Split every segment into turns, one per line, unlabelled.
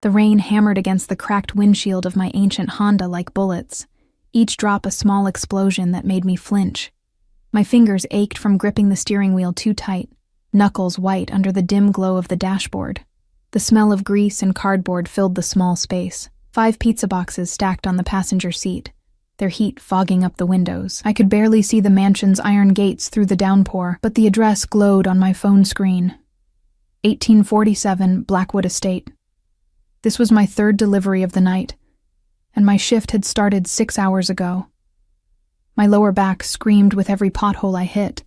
The rain hammered against the cracked windshield of my ancient Honda like bullets, each drop a small explosion that made me flinch. My fingers ached from gripping the steering wheel too tight, knuckles white under the dim glow of the dashboard. The smell of grease and cardboard filled the small space. 5 pizza boxes stacked on the passenger seat, their heat fogging up the windows. I could barely see the mansion's iron gates through the downpour, but the address glowed on my phone screen. 1847 Blackwood Estate. This was my 3rd delivery of the night, and my shift had started 6 hours ago. My lower back screamed with every pothole I hit,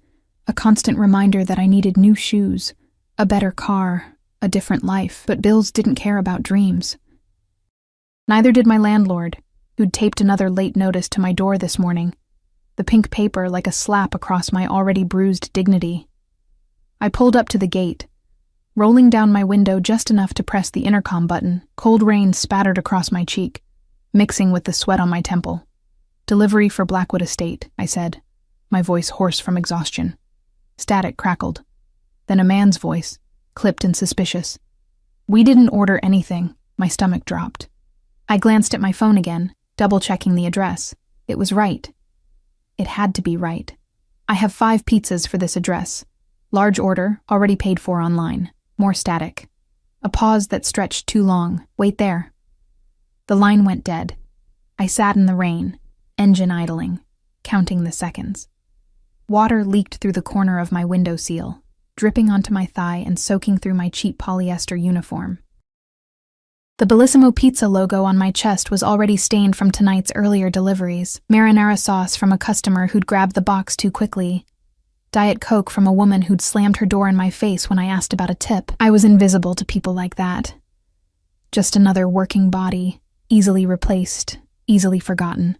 a constant reminder that I needed new shoes, a better car, a different life, but bills didn't care about dreams. Neither did my landlord, who'd taped another late notice to my door this morning, the pink paper like a slap across my already bruised dignity. I pulled up to the gate, rolling down my window just enough to press the intercom button. Cold rain spattered across my cheek, mixing with the sweat on my temple. "Delivery for Blackwood Estate," I said, my voice hoarse from exhaustion. Static crackled. Then a man's voice, clipped and suspicious. "We didn't order anything." My stomach dropped. I glanced at my phone again, double-checking the address. It was right. It had to be right. "I have 5 pizzas for this address. Large order, already paid for online." More static. A pause that stretched too long. "Wait there." The line went dead. I sat in the rain, engine idling, counting the seconds. Water leaked through the corner of my window seal, dripping onto my thigh and soaking through my cheap polyester uniform. The Bellissimo Pizza logo on my chest was already stained from tonight's earlier deliveries. Marinara sauce from a customer who'd grabbed the box too quickly. Diet Coke from a woman who'd slammed her door in my face when I asked about a tip. I was invisible to people like that. Just another working body, easily replaced, easily forgotten.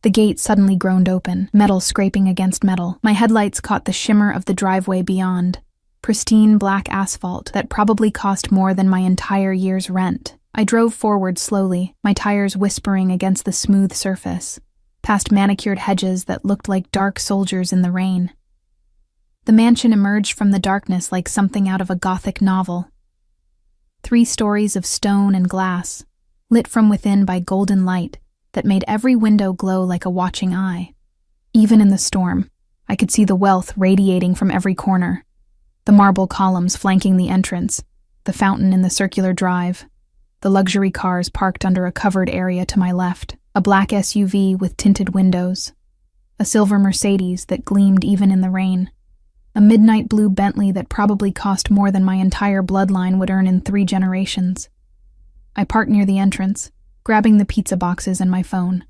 The gate suddenly groaned open, metal scraping against metal. My headlights caught the shimmer of the driveway beyond. Pristine black asphalt that probably cost more than my entire year's rent. I drove forward slowly, my tires whispering against the smooth surface, past manicured hedges that looked like dark soldiers in the rain. The mansion emerged from the darkness like something out of a Gothic novel. 3 stories of stone and glass, lit from within by golden light that made every window glow like a watching eye. Even in the storm, I could see the wealth radiating from every corner. The marble columns flanking the entrance, the fountain in the circular drive, the luxury cars parked under a covered area to my left, a black SUV with tinted windows, a silver Mercedes that gleamed even in the rain, a midnight blue Bentley that probably cost more than my entire bloodline would earn in 3 generations. I parked near the entrance, grabbing the pizza boxes and my phone.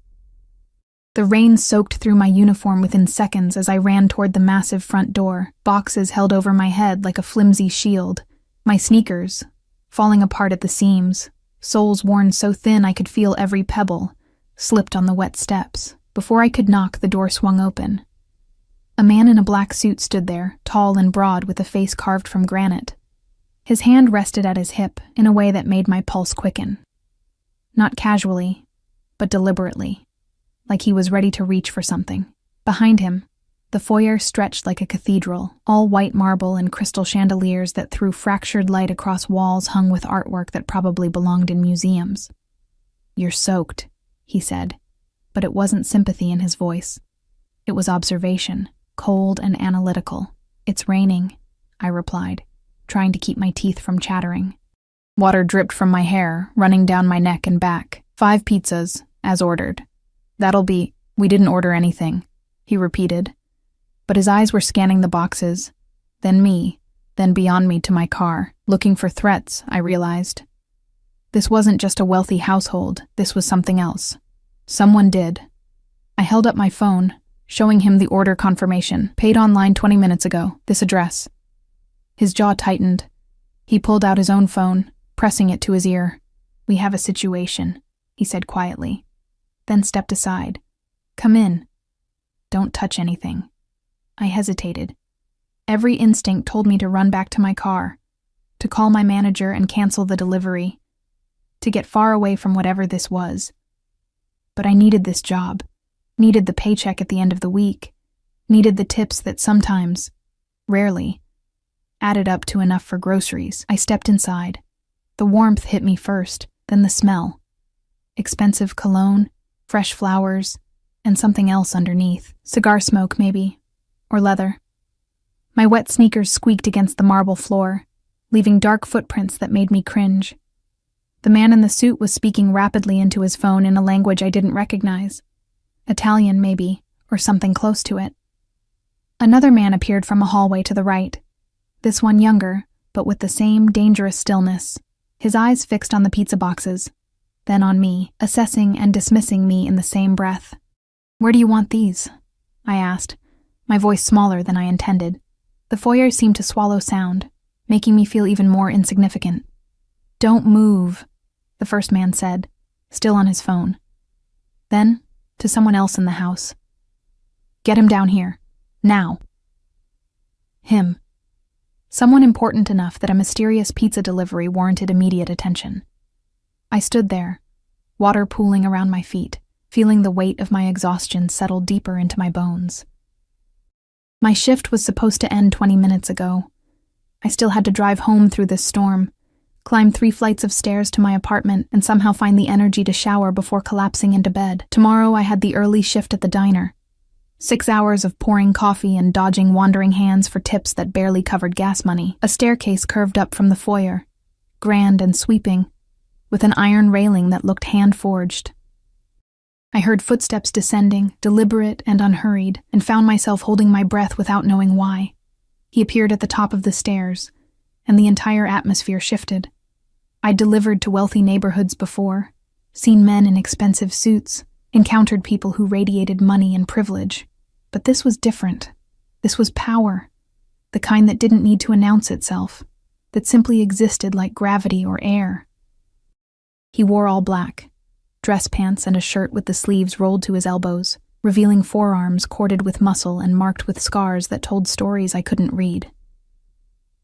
The rain soaked through my uniform within seconds as I ran toward the massive front door, boxes held over my head like a flimsy shield, my sneakers, falling apart at the seams, soles worn so thin I could feel every pebble, slipped on the wet steps. Before I could knock, the door swung open. A man in a black suit stood there, tall and broad with a face carved from granite. His hand rested at his hip in a way that made my pulse quicken. Not casually, but deliberately, like he was ready to reach for something. Behind him, the foyer stretched like a cathedral, all white marble and crystal chandeliers that threw fractured light across walls hung with artwork that probably belonged in museums. "You're soaked," he said, but it wasn't sympathy in his voice. It was observation, cold and analytical. "It's raining," I replied, trying to keep my teeth from chattering. Water dripped from my hair, running down my neck and back. 5 pizzas, as ordered. We didn't order anything," he repeated. But his eyes were scanning the boxes, then me, then beyond me to my car. Looking for threats, I realized. This wasn't just a wealthy household, this was something else. Someone did. I held up my phone, showing him the order confirmation. "Paid online 20 minutes ago, this address." His jaw tightened. He pulled out his own phone, pressing it to his ear. "We have a situation," he said quietly, then stepped aside. "Come in. Don't touch anything." I hesitated. Every instinct told me to run back to my car, to call my manager and cancel the delivery, to get far away from whatever this was. But I needed this job, needed the paycheck at the end of the week, needed the tips that sometimes, rarely, added up to enough for groceries. I stepped inside, The warmth hit me first, then the smell. Expensive cologne, fresh flowers, and something else underneath. Cigar smoke, maybe. Or leather. My wet sneakers squeaked against the marble floor, leaving dark footprints that made me cringe. The man in the suit was speaking rapidly into his phone in a language I didn't recognize. Italian, maybe, or something close to it. Another man appeared from a hallway to the right. This one younger, but with the same dangerous stillness. His eyes fixed on the pizza boxes, then on me, assessing and dismissing me in the same breath. "Where do you want these?" I asked, my voice smaller than I intended. The foyer seemed to swallow sound, making me feel even more insignificant. "Don't move," the first man said, still on his phone. Then, to someone else in the house. "Get him down here. Now." Him. Someone important enough that a mysterious pizza delivery warranted immediate attention. I stood there, water pooling around my feet, feeling the weight of my exhaustion settle deeper into my bones. My shift was supposed to end 20 minutes ago. I still had to drive home through this storm, climb 3 flights of stairs to my apartment, and somehow find the energy to shower before collapsing into bed. Tomorrow I had the early shift at the diner. 6 hours of pouring coffee and dodging wandering hands for tips that barely covered gas money. A staircase curved up from the foyer, grand and sweeping, with an iron railing that looked hand-forged. I heard footsteps descending, deliberate and unhurried, and found myself holding my breath without knowing why. He appeared at the top of the stairs, and the entire atmosphere shifted. I'd delivered to wealthy neighborhoods before, seen men in expensive suits, encountered people who radiated money and privilege. But this was different. This was power, the kind that didn't need to announce itself, that simply existed like gravity or air. He wore all black, dress pants and a shirt with the sleeves rolled to his elbows, revealing forearms corded with muscle and marked with scars that told stories I couldn't read.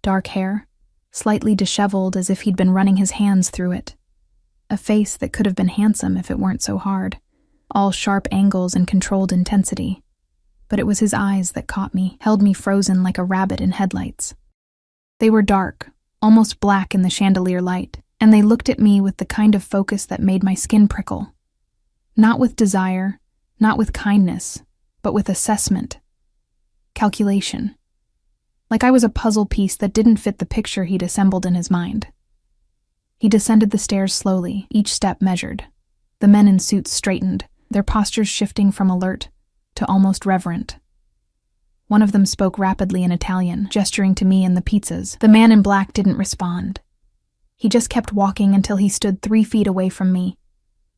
Dark hair, slightly disheveled as if he'd been running his hands through it. A face that could have been handsome if it weren't so hard. All sharp angles and controlled intensity. But it was his eyes that caught me, held me frozen like a rabbit in headlights. They were dark, almost black in the chandelier light, and they looked at me with the kind of focus that made my skin prickle. Not with desire, not with kindness, but with assessment. Calculation. Like I was a puzzle piece that didn't fit the picture he'd assembled in his mind. He descended the stairs slowly, each step measured. The men in suits straightened, their postures shifting from alert to almost reverent. One of them spoke rapidly in Italian, gesturing to me and the pizzas. The man in black didn't respond. He just kept walking until he stood 3 feet away from me,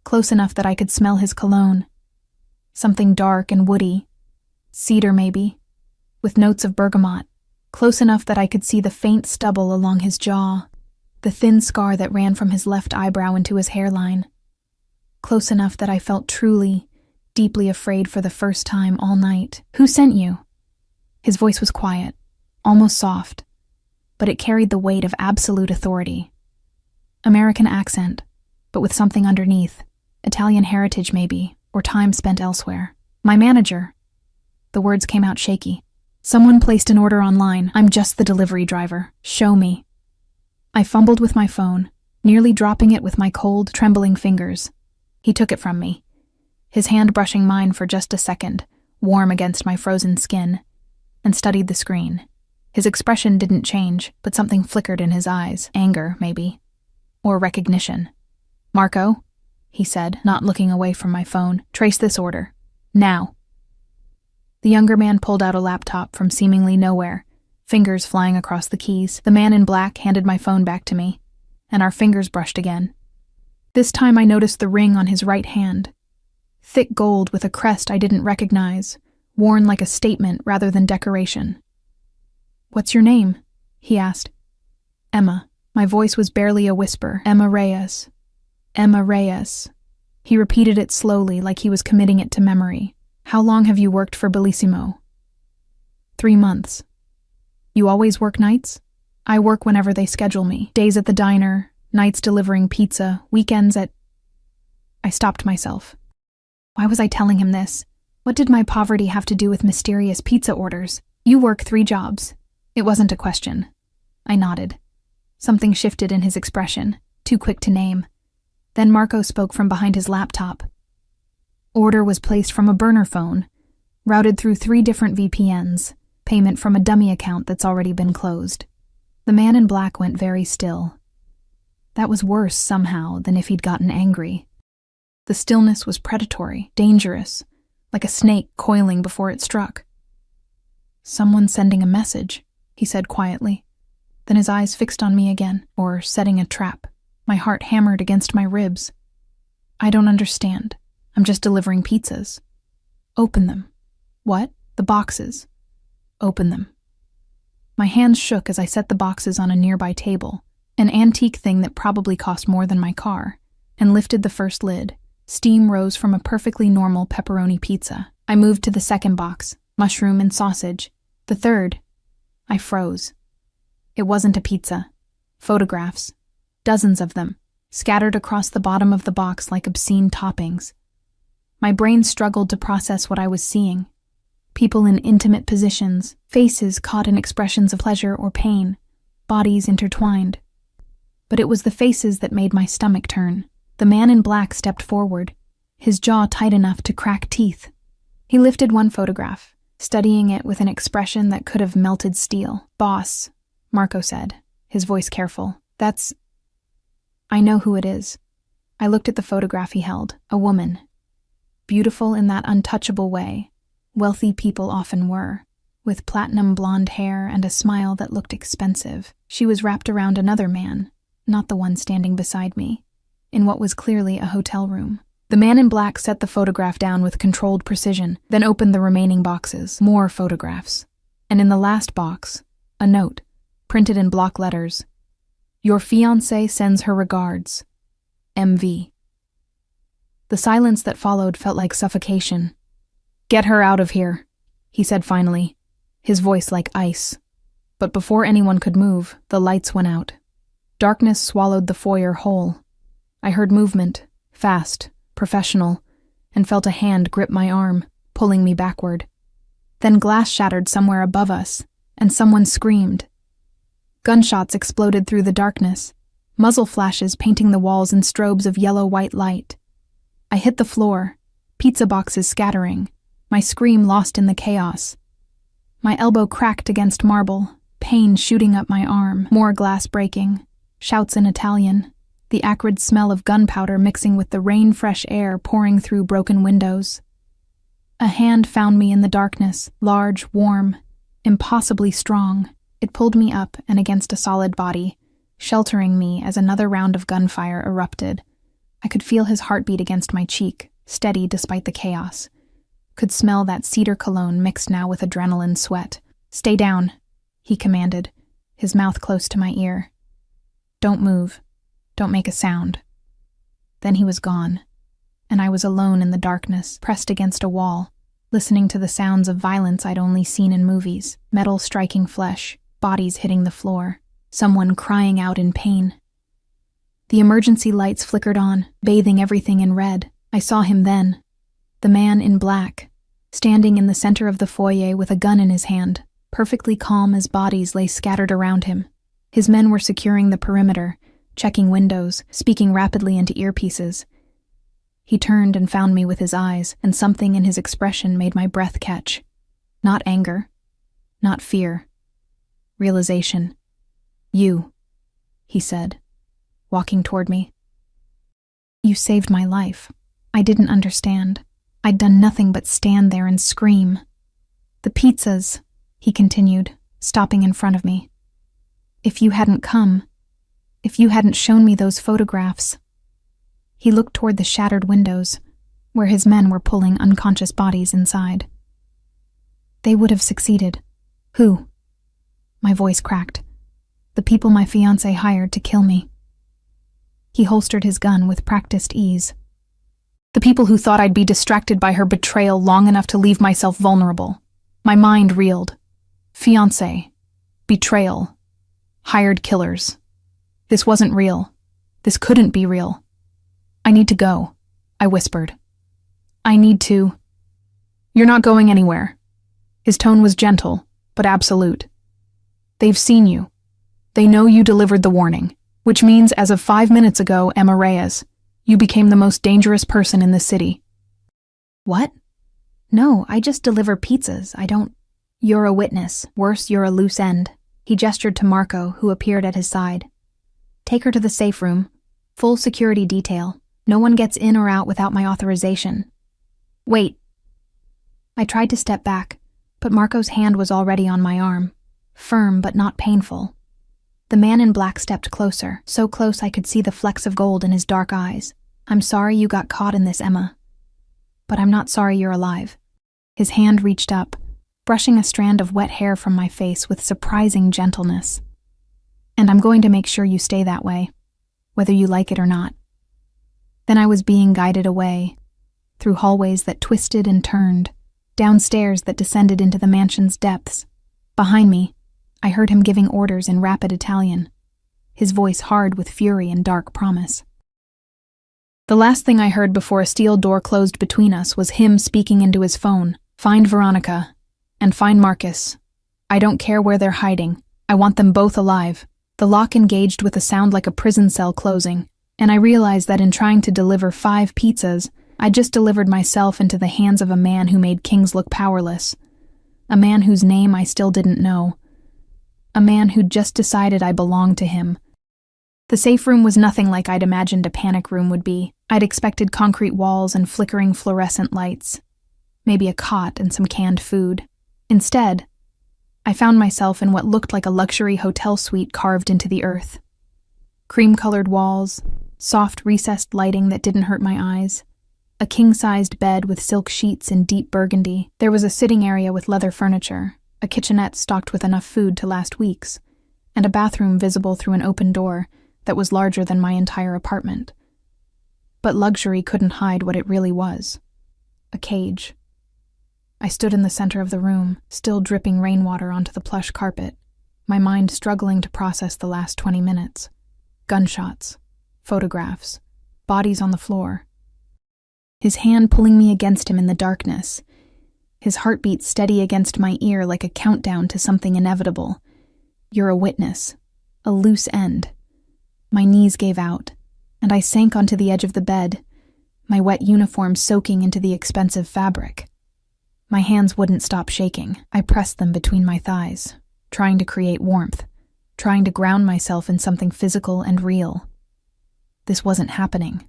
close enough that I could smell his cologne. Something dark and woody, cedar maybe, with notes of bergamot, close enough that I could see the faint stubble along his jaw, the thin scar that ran from his left eyebrow into his hairline. Close enough that I felt truly, deeply afraid for the first time all night. "Who sent you?" His voice was quiet, almost soft, but it carried the weight of absolute authority. American accent, but with something underneath. Italian heritage maybe, or time spent elsewhere. "My manager." The words came out shaky. "Someone placed an order online. I'm just the delivery driver. Show me." I fumbled with my phone, nearly dropping it with my cold, trembling fingers. He took it from me, his hand brushing mine for just a second, warm against my frozen skin, and studied the screen. His expression didn't change, but something flickered in his eyes. Anger, maybe. Or recognition. "Marco," he said, not looking away from my phone, "trace this order. Now." The younger man pulled out a laptop from seemingly nowhere, fingers flying across the keys. The man in black handed my phone back to me, and our fingers brushed again. This time I noticed the ring on his right hand. Thick gold with a crest I didn't recognize, worn like a statement rather than decoration. "What's your name?" he asked. "Emma." My voice was barely a whisper. "Emma Reyes. Emma Reyes." He repeated it slowly, like he was committing it to memory. "How long have you worked for Bellissimo?" 3 months. "You always work nights?" "I work whenever they schedule me. Days at the diner, nights delivering pizza, weekends at..." I stopped myself. Why was I telling him this? What did my poverty have to do with mysterious pizza orders? "You work 3 jobs." It wasn't a question. I nodded. Something shifted in his expression, too quick to name. Then Marco spoke from behind his laptop. Order was placed from a burner phone, routed through 3 different VPNs, payment from a dummy account that's already been closed. The man in black went very still. That was worse, somehow, than if he'd gotten angry. The stillness was predatory, dangerous, like a snake coiling before it struck. "Someone sending a message," he said quietly. Then his eyes fixed on me again, or setting a trap. My heart hammered against my ribs. "I don't understand. I'm just delivering pizzas." "Open them." "What?" "The boxes." "Open them." My hands shook as I set the boxes on a nearby table, an antique thing that probably cost more than my car, and lifted the first lid. Steam rose from a perfectly normal pepperoni pizza. I moved to the second box, mushroom and sausage. The third. I froze. It wasn't a pizza. Photographs. Dozens of them, scattered across the bottom of the box like obscene toppings. My brain struggled to process what I was seeing. People in intimate positions, faces caught in expressions of pleasure or pain, bodies intertwined. But it was the faces that made my stomach turn. The man in black stepped forward, his jaw tight enough to crack teeth. He lifted one photograph, studying it with an expression that could have melted steel. "Boss," Marco said, his voice careful. "That's... I know who it is." I looked at the photograph he held. A woman. Beautiful in that untouchable way wealthy people often were, with platinum blonde hair and a smile that looked expensive. She was wrapped around another man, not the one standing beside me, in what was clearly a hotel room. The man in black set the photograph down with controlled precision, then opened the remaining boxes. More photographs. And in the last box, a note, printed in block letters. "Your fiancée sends her regards. MV." The silence that followed felt like suffocation. "Get her out of here," he said finally, his voice like ice. But before anyone could move, the lights went out. Darkness swallowed the foyer whole. I heard movement, fast, professional, and felt a hand grip my arm, pulling me backward. Then glass shattered somewhere above us, and someone screamed. Gunshots exploded through the darkness, muzzle flashes painting the walls in strobes of yellow-white light. I hit the floor, pizza boxes scattering, my scream lost in the chaos. My elbow cracked against marble, pain shooting up my arm, more glass breaking, shouts in Italian, the acrid smell of gunpowder mixing with the rain-fresh air pouring through broken windows. A hand found me in the darkness, large, warm, impossibly strong. It pulled me up and against a solid body, sheltering me as another round of gunfire erupted. I could feel his heartbeat against my cheek, steady despite the chaos. Could smell that cedar cologne mixed now with adrenaline sweat. "Stay down," he commanded, his mouth close to my ear. "Don't move. Don't make a sound." Then he was gone, and I was alone in the darkness, pressed against a wall, listening to the sounds of violence I'd only seen in movies, metal striking flesh, bodies hitting the floor, someone crying out in pain. The emergency lights flickered on, bathing everything in red. I saw him then, the man in black, standing in the center of the foyer with a gun in his hand, perfectly calm as bodies lay scattered around him. His men were securing the perimeter, checking windows, speaking rapidly into earpieces. He turned and found me with his eyes, and something in his expression made my breath catch. Not anger, not fear. Realization. "You," he said, walking toward me. "You saved my life." I didn't understand. I'd done nothing but stand there and scream. "The pizzas," he continued, stopping in front of me. "If you hadn't come, if you hadn't shown me those photographs." He looked toward the shattered windows, where his men were pulling unconscious bodies inside. "They would have succeeded." "Who?" My voice cracked. "The people my fiancé hired to kill me." He holstered his gun with practiced ease. "The people who thought I'd be distracted by her betrayal long enough to leave myself vulnerable." My mind reeled. Fiancé. Betrayal. Hired killers. This wasn't real. This couldn't be real. "I need to go," I whispered. "I need to." "You're not going anywhere." His tone was gentle, but absolute. "They've seen you. They know you delivered the warning, which means as of 5 minutes ago, Emma Reyes, you became the most dangerous person in the city.
What? No, I just deliver pizzas. I don't... You're a witness. Worse, you're a loose end. He gestured to Marco, who appeared at his side. Take her to the safe room. Full security detail. No one gets in or out without my authorization. Wait. I tried to step back, but Marco's hand was already on my arm. Firm but not painful. The man in black stepped closer, so close I could see the flecks of gold in his dark eyes. I'm sorry you got caught in this, Emma. But I'm not sorry you're alive. His hand reached up, brushing a strand of wet hair from my face with surprising gentleness. And I'm going to make sure you stay that way, whether you like it or not. Then I was being guided away, through hallways that twisted and turned, down stairs that descended into the mansion's depths. Behind me, I heard him giving orders in rapid Italian, his voice hard with fury and dark promise. The last thing I heard before a steel door closed between us was him speaking into his phone. Find Veronica, and find Marcus. I don't care where they're hiding. I want them both alive. The lock engaged with a sound like a prison cell closing, and I realized that in trying to deliver 5 pizzas, I just delivered myself into the hands of a man who made kings look powerless. A man whose name I still didn't know. A man who'd just decided I belonged to him. The safe room was nothing like I'd imagined a panic room would be. I'd expected concrete walls and flickering fluorescent lights. Maybe a cot and some canned food. Instead, I found myself in what looked like a luxury hotel suite carved into the earth. Cream-colored walls, soft recessed lighting that didn't hurt my eyes, a king-sized bed with silk sheets in deep burgundy. There was a sitting area with leather furniture, a kitchenette stocked with enough food to last weeks, and a bathroom visible through an open door that was larger than my entire apartment. But luxury couldn't hide what it really was. A cage. I stood in the center of the room, still dripping rainwater onto the plush carpet, my mind struggling to process the last 20 minutes. Gunshots, photographs, bodies on the floor. His hand pulling me against him in the darkness, his heartbeat steady against my ear like a countdown to something inevitable. You're a witness, a loose end. My knees gave out, and I sank onto the edge of the bed, my wet uniform soaking into the expensive fabric. My hands wouldn't stop shaking. I pressed them between my thighs, trying to create warmth, trying to ground myself in something physical and real. This wasn't happening.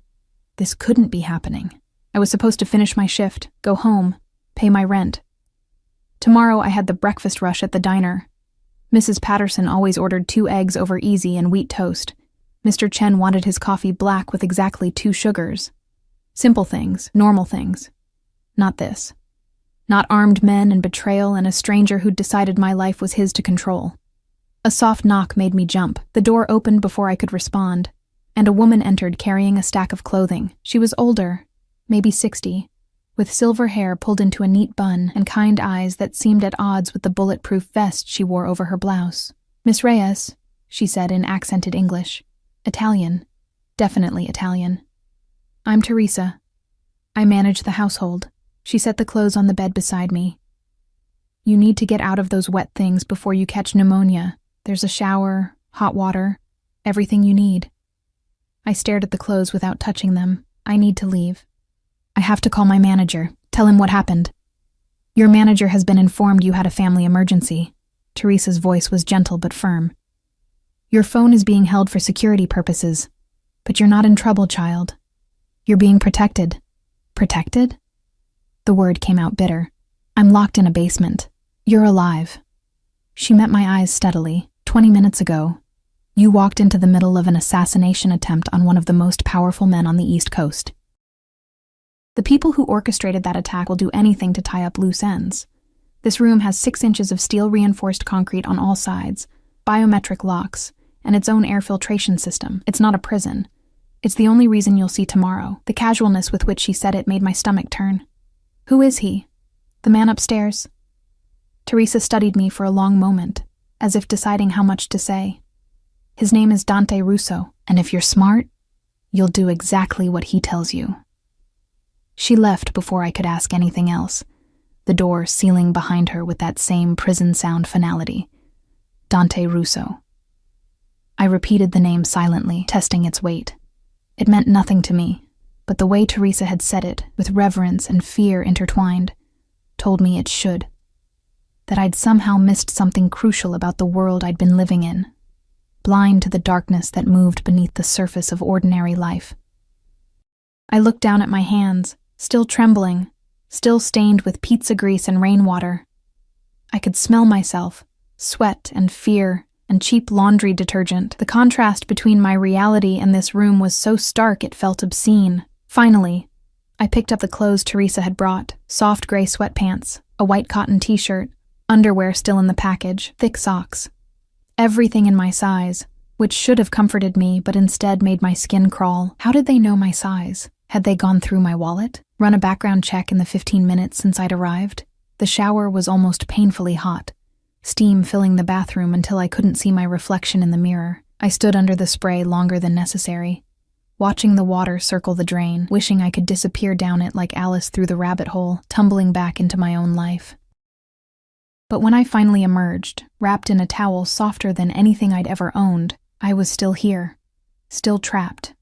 This couldn't be happening. I was supposed to finish my shift, go home, pay my rent. Tomorrow I had the breakfast rush at the diner. Mrs. Patterson always ordered 2 eggs over easy and wheat toast. Mr. Chen wanted his coffee black with exactly 2 sugars. Simple things, normal things. Not this. Not armed men and betrayal and a stranger who'd decided my life was his to control. A soft knock made me jump. The door opened before I could respond, and a woman entered carrying a stack of clothing. She was older, maybe 60, with silver hair pulled into a neat bun and kind eyes that seemed at odds with the bulletproof vest she wore over her blouse. "Miss Reyes," she said in accented English. Italian. Definitely Italian. "I'm Teresa. I manage the household." She set the clothes on the bed beside me. "You need to get out of those wet things before you catch pneumonia. There's a shower, hot water, everything you need." I stared at the clothes without touching them. "I need to leave. I have to call my manager, tell him what happened." "Your manager has been informed you had a family emergency." Teresa's voice was gentle but firm. "Your phone is being held for security purposes, but you're not in trouble, child. You're being protected." "Protected?" The word came out bitter. "I'm locked in a basement. You're alive." She met my eyes steadily. 20 minutes ago, you walked into the middle of an assassination attempt on one of the most powerful men on the East Coast. The people who orchestrated that attack will do anything to tie up loose ends. This room has 6 inches of steel-reinforced concrete on all sides, biometric locks, and its own air filtration system. It's not a prison. It's the only reason you'll see tomorrow. The casualness with which she said it made my stomach turn. "Who is he? The man upstairs?" Teresa studied me for a long moment, as if deciding how much to say. "His name is Dante Russo, and if you're smart, you'll do exactly what he tells you." She left before I could ask anything else, the door sealing behind her with that same prison sound finality. Dante Russo.
I repeated the name silently, testing its weight. It meant nothing to me, but the way Teresa had said it, with reverence and fear intertwined, told me it should. That I'd somehow missed something crucial about the world I'd been living in, blind to the darkness that moved beneath the surface of ordinary life. I looked down at my hands, still trembling, still stained with pizza grease and rainwater. I could smell myself, sweat and fear and cheap laundry detergent. The contrast between my reality and this room was so stark it felt obscene. Finally, I picked up the clothes Teresa had brought: soft gray sweatpants, a white cotton t-shirt, underwear still in the package, thick socks. Everything in my size, which should have comforted me but instead made my skin crawl. How did they know my size? Had they gone through my wallet? Run a background check in the 15 minutes since I'd arrived? The shower was almost painfully hot, steam filling the bathroom until I couldn't see my reflection in the mirror. I stood under the spray longer than necessary, watching the water circle the drain, wishing I could disappear down it like Alice through the rabbit hole, tumbling back into my own life. But when I finally emerged, wrapped in a towel softer than anything I'd ever owned, I was still here, still trapped.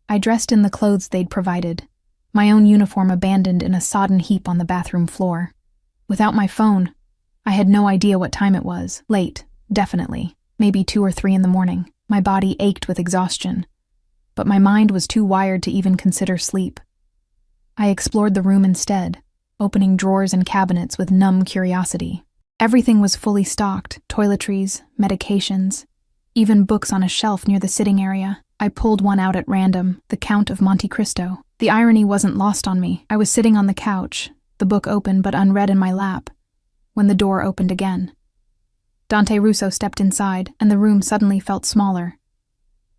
I dressed in the clothes they'd provided, my own uniform abandoned in a sodden heap on the bathroom floor. Without my phone, I had no idea what time it was. Late, definitely, maybe 2 or 3 in the morning. My body ached with exhaustion, but my mind was too wired to even consider sleep. I explored the room instead, opening drawers and cabinets with numb curiosity. Everything was fully stocked: toiletries, medications, even books on a shelf near the sitting area. I pulled one out at random, The Count of Monte Cristo. The irony wasn't lost on me. I was sitting on the couch, the book open but unread in my lap, when the door opened again. Dante Russo stepped inside, and the room suddenly felt smaller.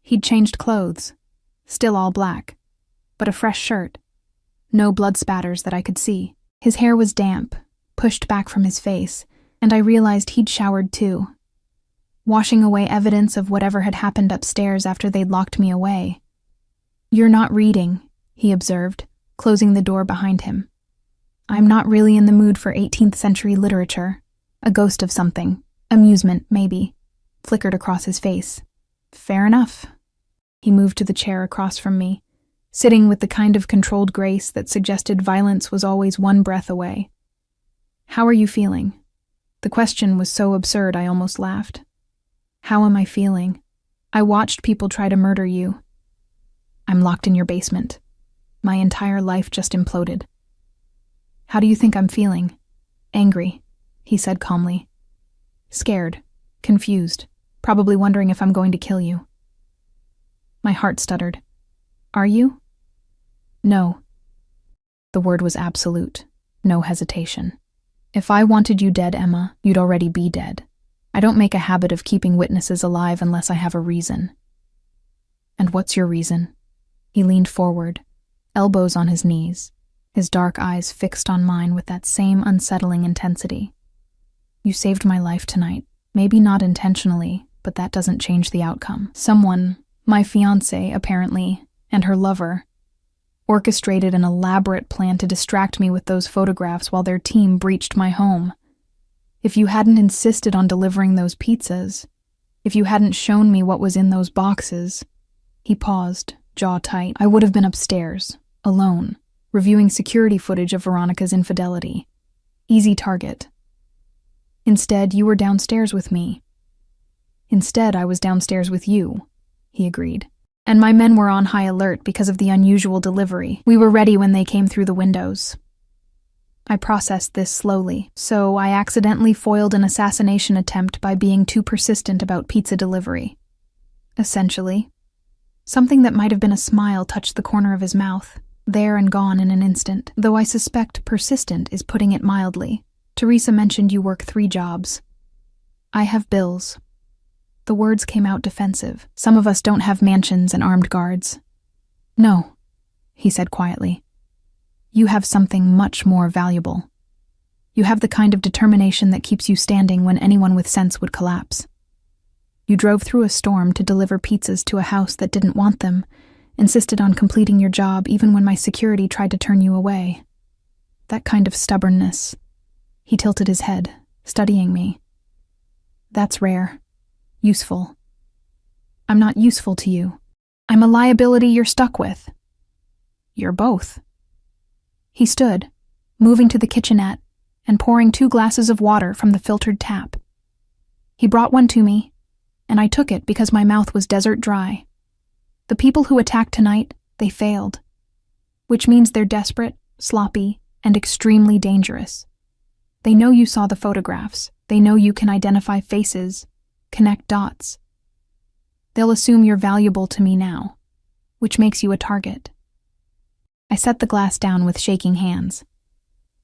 He'd changed clothes, still all black, but a fresh shirt. No blood spatters that I could see. His hair was damp, pushed back from his face, and I realized he'd showered too, washing away evidence of whatever had happened upstairs after they'd locked me away. "You're not reading," he observed, closing the door behind him. "I'm not really in the mood for 18th century literature." A ghost of something, amusement maybe, flickered across his face. "Fair enough." He moved to the chair across from me, sitting with the kind of controlled grace that suggested violence was always one breath away. "How are you feeling?" The question was so absurd I almost laughed. "How am I feeling? I watched people try to murder you. I'm locked in your basement. My entire life just imploded." "How do you think I'm feeling?" "Angry," he said calmly. "Scared, confused, probably wondering if I'm going to kill you." My heart stuttered. "Are you?" "No." The word was absolute, no hesitation. "If I wanted you dead, Emma, you'd already be dead. I don't make a habit of keeping witnesses alive unless I have a reason." "And what's your reason?" He leaned forward, elbows on his knees, his dark eyes fixed on mine with that same unsettling intensity. "You saved my life tonight. Maybe not intentionally, but that doesn't change the outcome. Someone, my fiancée apparently, and her lover, orchestrated an elaborate plan to distract me with those photographs while their team breached my home. If you hadn't insisted on delivering those pizzas, if you hadn't shown me what was in those boxes," he paused, jaw tight, "I would have been upstairs, alone, reviewing security footage of Veronica's infidelity. Easy target. Instead, you were downstairs with me." "Instead, I was downstairs with you," he agreed. "And my men were on high alert because of the unusual delivery. We were ready when they came through the windows." I processed this slowly. So I accidentally foiled an assassination attempt by being too persistent about pizza delivery. Essentially. Something that might have been a smile touched the corner of his mouth, there and gone in an instant, though I suspect persistent is putting it mildly. "Teresa mentioned you work 3 jobs. I have bills." The words came out defensive. "Some of us don't have mansions and armed guards." "No," he said quietly. "You have something much more valuable. You have the kind of determination that keeps you standing when anyone with sense would collapse. You drove through a storm to deliver pizzas to a house that didn't want them, insisted on completing your job even when my security tried to turn you away. That kind of stubbornness." He tilted his head, studying me. "That's rare. Useful. I'm not useful to you. I'm a liability you're stuck with. You're both. He stood, moving to the kitchenette and pouring 2 glasses of water from the filtered tap. He brought one to me, and I took it because my mouth was desert dry. The people who attacked tonight, they failed, which means they're desperate, sloppy, and extremely dangerous. They know you saw the photographs. They know you can identify faces, connect dots. They'll assume you're valuable to me now, which makes you a target. I set the glass down with shaking hands.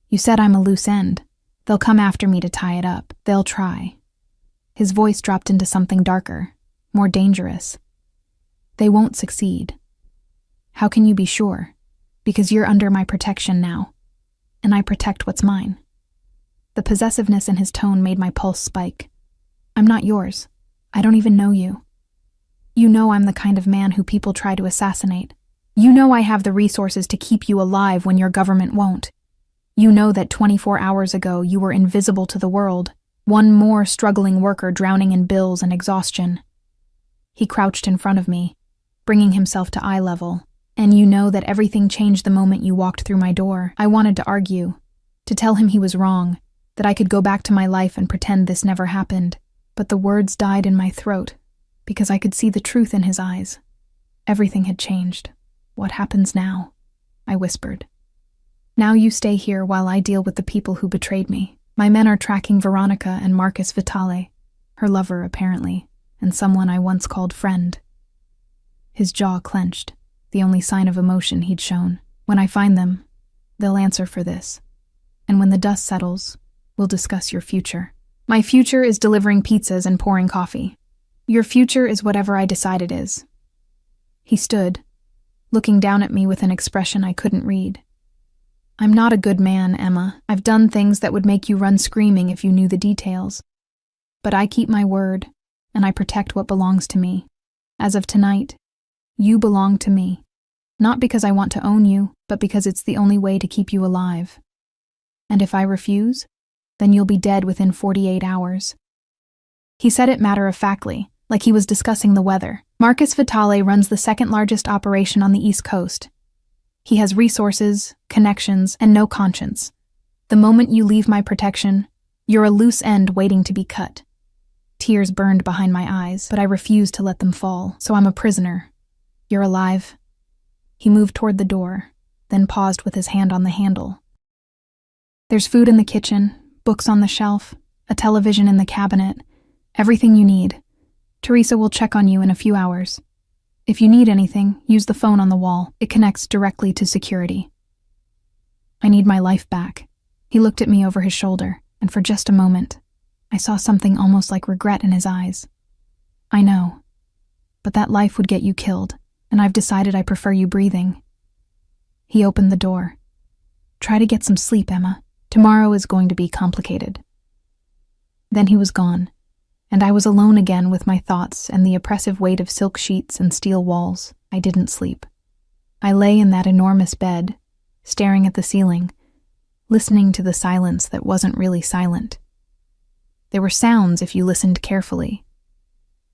You said I'm a loose end. They'll come after me to tie it up. They'll try. His voice dropped into something darker, more dangerous. They won't succeed. How can you be sure? Because you're under my protection now, and I protect what's mine. The possessiveness in his tone made my pulse spike. I'm not yours. I don't even know you. You know I'm the kind of man who people try to assassinate. You know I have the resources to keep you alive when your government won't. You know that 24 hours ago you were invisible to the world, one more struggling worker drowning in bills and exhaustion. He crouched in front of me, bringing himself to eye level. And you know that everything changed the moment you walked through my door. I wanted to argue, to tell him he was wrong, that I could go back to my life and pretend this never happened. But the words died in my throat, because I could see the truth in his eyes. Everything had changed. What happens now? I whispered. Now you stay here while I deal with the people who betrayed me. My men are tracking Veronica and Marcus Vitale, her lover apparently, and someone I once called friend. His jaw clenched, the only sign of emotion he'd shown. When I find them, they'll answer for this. And when the dust settles, we'll discuss your future. My future is delivering pizzas and pouring coffee. Your future is whatever I decide it is. He stood, looking down at me with an expression I couldn't read. I'm not a good man, Emma. I've done things that would make you run screaming if you knew the details. But I keep my word, and I protect what belongs to me. As of tonight, you belong to me. Not because I want to own you, but because it's the only way to keep you alive. And if I refuse, then you'll be dead within 48 hours. He said it matter-of-factly, like he was discussing the weather. Marcus Vitale runs the second-largest operation on the East Coast. He has resources, connections, and no conscience. The moment you leave my protection, you're a loose end waiting to be cut. Tears burned behind my eyes, but I refused to let them fall, so I'm a prisoner. You're alive. He moved toward the door, then paused with his hand on the handle. There's food in the kitchen, books on the shelf, a television in the cabinet, everything you need. Teresa will check on you in a few hours. If you need anything, use the phone on the wall. It connects directly to security. I need my life back. He looked at me over his shoulder, and for just a moment, I saw something almost like regret in his eyes. I know, but that life would get you killed, and I've decided I prefer you breathing. He opened the door. Try to get some sleep, Emma. Tomorrow is going to be complicated. Then he was gone, and I was alone again with my thoughts and the oppressive weight of silk sheets and steel walls. I didn't sleep. I lay in that enormous bed, staring at the ceiling, listening to the silence that wasn't really silent. There were sounds if you listened carefully.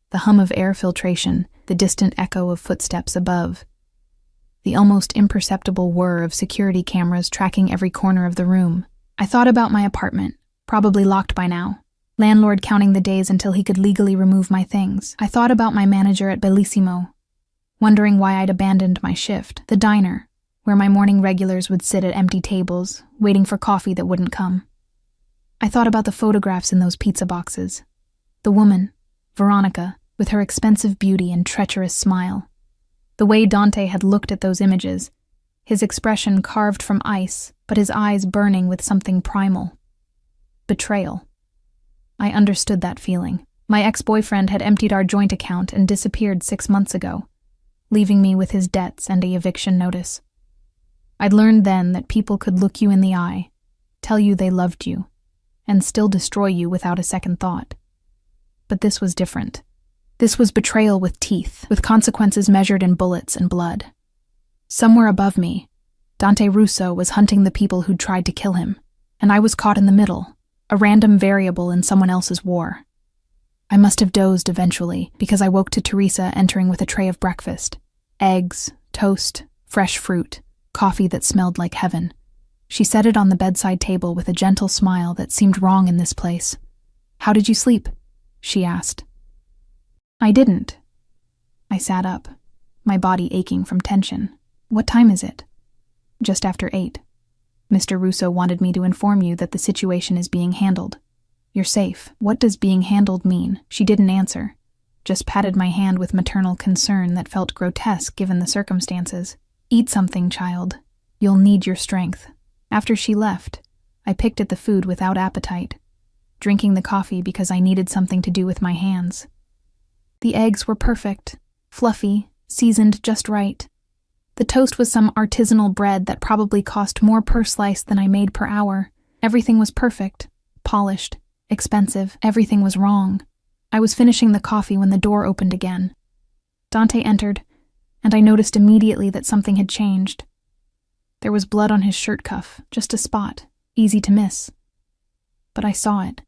The hum of air filtration, the distant echo of footsteps above, the almost imperceptible whir of security cameras tracking every corner of the room. I thought about my apartment, probably locked by now. Landlord counting the days until he could legally remove my things. I thought about my manager at Bellissimo, wondering why I'd abandoned my shift. The diner, where my morning regulars would sit at empty tables, waiting for coffee that wouldn't come. I thought about the photographs in those pizza boxes. The woman, Veronica, with her expensive beauty and treacherous smile. The way Dante had looked at those images, his expression carved from ice, but his eyes burning with something primal. Betrayal. I understood that feeling. My ex-boyfriend had emptied our joint account and disappeared 6 months ago, leaving me with his debts and a eviction notice. I'd learned then that people could look you in the eye, tell you they loved you, and still destroy you without a second thought. But this was different. This was betrayal with teeth, with consequences measured in bullets and blood. Somewhere above me, Dante Russo was hunting the people who'd tried to kill him, and I was caught in the middle, a random variable in someone else's war. I must have dozed eventually, because I woke to Teresa entering with a tray of breakfast. Eggs, toast, fresh fruit, coffee that smelled like heaven. She set it on the bedside table with a gentle smile that seemed wrong in this place. "How did you sleep?" she asked. I didn't. I sat up, my body aching from tension. "What time is it?" "Just after 8. Mr. Russo wanted me to inform you that the situation is being handled. You're safe." "What does being handled mean?" She didn't answer, just patted my hand with maternal concern that felt grotesque given the circumstances. "Eat something, child. You'll need your strength." After she left, I picked at the food without appetite, drinking the coffee because I needed something to do with my hands. The eggs were perfect, fluffy, seasoned just right. The toast was some artisanal bread that probably cost more per slice than I made per hour. Everything was perfect, polished, expensive. Everything was wrong. I was finishing the coffee when the door opened again. Dante entered, and I noticed immediately that something had changed. There was blood on his shirt cuff, just a spot, easy to miss. But I saw it.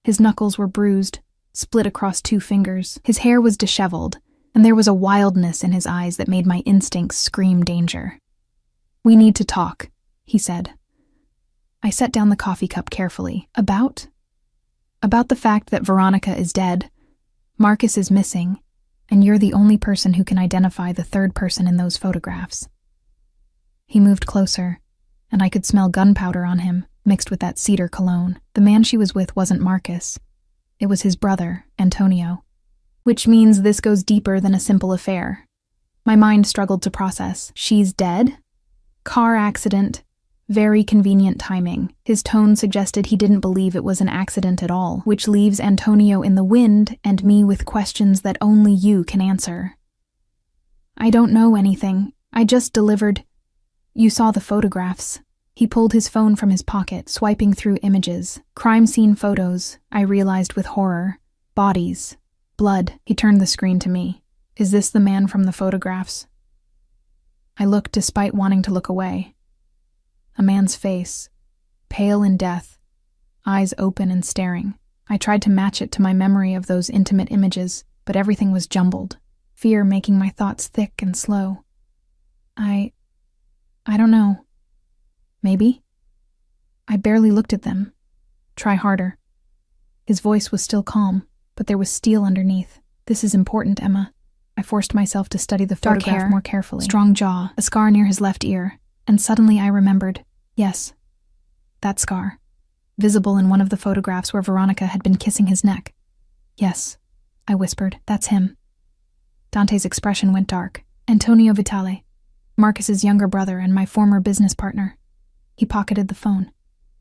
His knuckles were bruised, split across 2 fingers. His hair was disheveled, and there was a wildness in his eyes that made my instincts scream danger. "We need to talk," he said. I set down the coffee cup carefully. About the fact that Veronica is dead, Marcus is missing, and you're the only person who can identify the third person in those photographs. He moved closer, and I could smell gunpowder on him, mixed with that cedar cologne. The man she was with wasn't Marcus. It was his brother, Antonio. Which means this goes deeper than a simple affair. My mind struggled to process. She's dead? Car accident. Very convenient timing. His tone suggested he didn't believe it was an accident at all, which leaves Antonio in the wind and me with questions that only you can answer. "I don't know anything. I just delivered. You saw the photographs." He pulled his phone from his pocket, swiping through images. Crime scene photos, I realized with horror. Bodies. Blood. He turned the screen to me. "Is this the man from the photographs?" I looked despite wanting to look away. A man's face, pale in death, eyes open and staring. I tried to match it to my memory of those intimate images, but everything was jumbled, fear making my thoughts thick and slow. I don't know. Maybe? I barely looked at them. Try harder. His voice was still calm, but there was steel underneath. "This is important, Emma." I forced myself to study the photograph
Dark hair,
more carefully. Strong jaw, a scar near his left ear, and suddenly I remembered. Yes, that scar. Visible in one of the photographs where Veronica had been kissing his neck. "Yes," I whispered, "that's him." Dante's expression went dark. "Antonio Vitale, Marcus's younger brother and my former business partner." He pocketed the phone.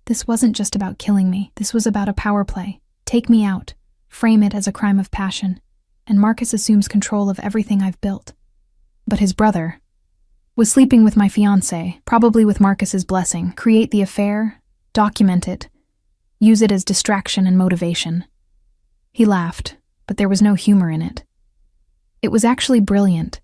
"This wasn't just about killing me. This was about a power play. Take me out, frame it as a crime of passion, and Marcus assumes control of everything I've built." But his brother was sleeping with my fiancée, probably with Marcus's blessing. Create the affair, document it, use it as distraction and motivation. He laughed, but there was no humor in it. "It was actually brilliant.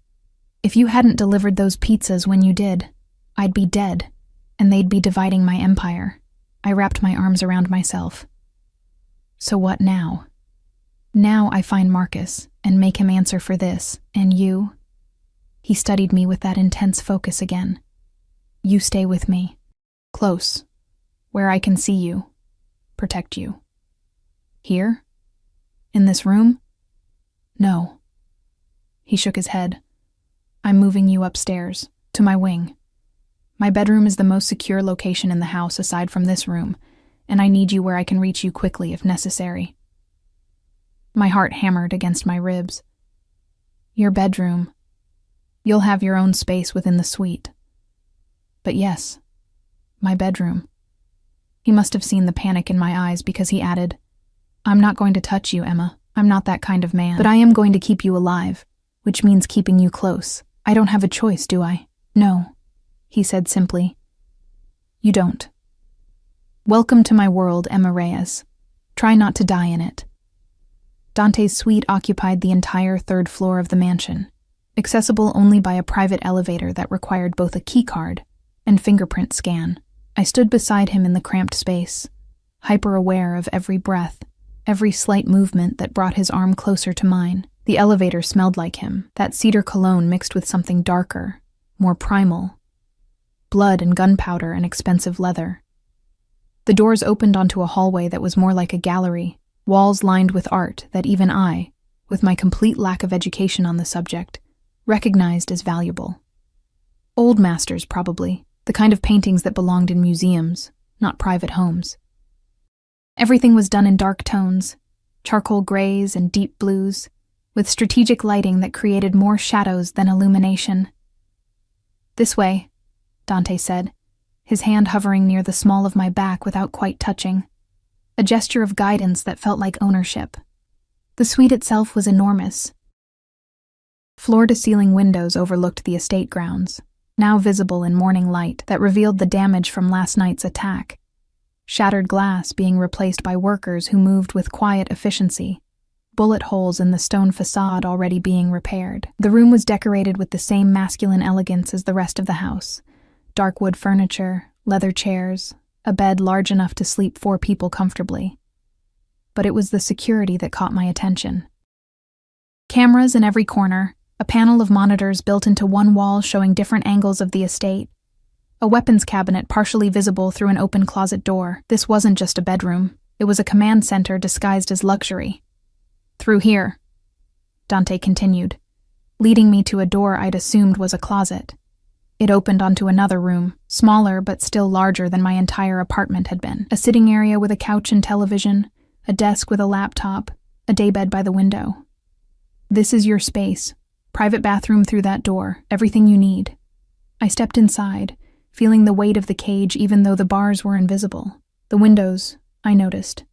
If you hadn't delivered those pizzas when you did, I'd be dead, and they'd be dividing my empire." I wrapped my arms around myself. "So what now?" "Now I find Marcus, and make him answer for this, and you?" He studied me with that intense focus again. "You stay with me. Close. Where I can see you. Protect you." "Here? In this room?" "No." He shook his head. "I'm moving you upstairs, to my wing. My bedroom is the most secure location in the house aside from this room, and I need you where I can reach you quickly if necessary." My heart hammered against my ribs. "Your bedroom. You'll have your own space within the suite." "But yes, my bedroom." He must have seen the panic in my eyes because he added, "I'm not going to touch you, Emma. I'm not that kind of man. But I am going to keep you alive, which means keeping you close. I don't have a choice, do I?" "No," he said simply. "You don't. Welcome to my world, Emma Reyes. Try not to die in it." Dante's suite occupied the entire 3rd floor of the mansion, accessible only by a private elevator that required both a keycard and fingerprint scan. I stood beside him in the cramped space, hyper-aware of every breath, every slight movement that brought his arm closer to mine. The elevator smelled like him, that cedar cologne mixed with something darker, more primal. Blood and gunpowder and expensive leather. The doors opened onto a hallway that was more like a gallery, walls lined with art that even I, with my complete lack of education on the subject, recognized as valuable. Old masters, probably, the kind of paintings that belonged in museums, not private homes. Everything was done in dark tones, charcoal grays and deep blues, with strategic lighting that created more shadows than illumination. "This way," Dante said, his hand hovering near the small of my back without quite touching, a gesture of guidance that felt like ownership. The suite itself was enormous. Floor-to-ceiling windows overlooked the estate grounds, now visible in morning light that revealed the damage from last night's attack. Shattered glass being replaced by workers who moved with quiet efficiency, bullet holes in the stone facade already being repaired. The room was decorated with the same masculine elegance as the rest of the house. Dark wood furniture, leather chairs, a bed large enough to sleep 4 people comfortably. But it was the security that caught my attention. Cameras in every corner, a panel of monitors built into one wall showing different angles of the estate, a weapons cabinet partially visible through an open closet door. This wasn't just a bedroom, it was a command center disguised as luxury. "Through here," Dante continued, leading me to a door I'd assumed was a closet. It opened onto another room, smaller but still larger than my entire apartment had been. A sitting area with a couch and television, a desk with a laptop, a daybed by the window. "This is your space. Private bathroom through that door, everything you need." I stepped inside, feeling the weight of the cage even though the bars were invisible. The windows, I noticed,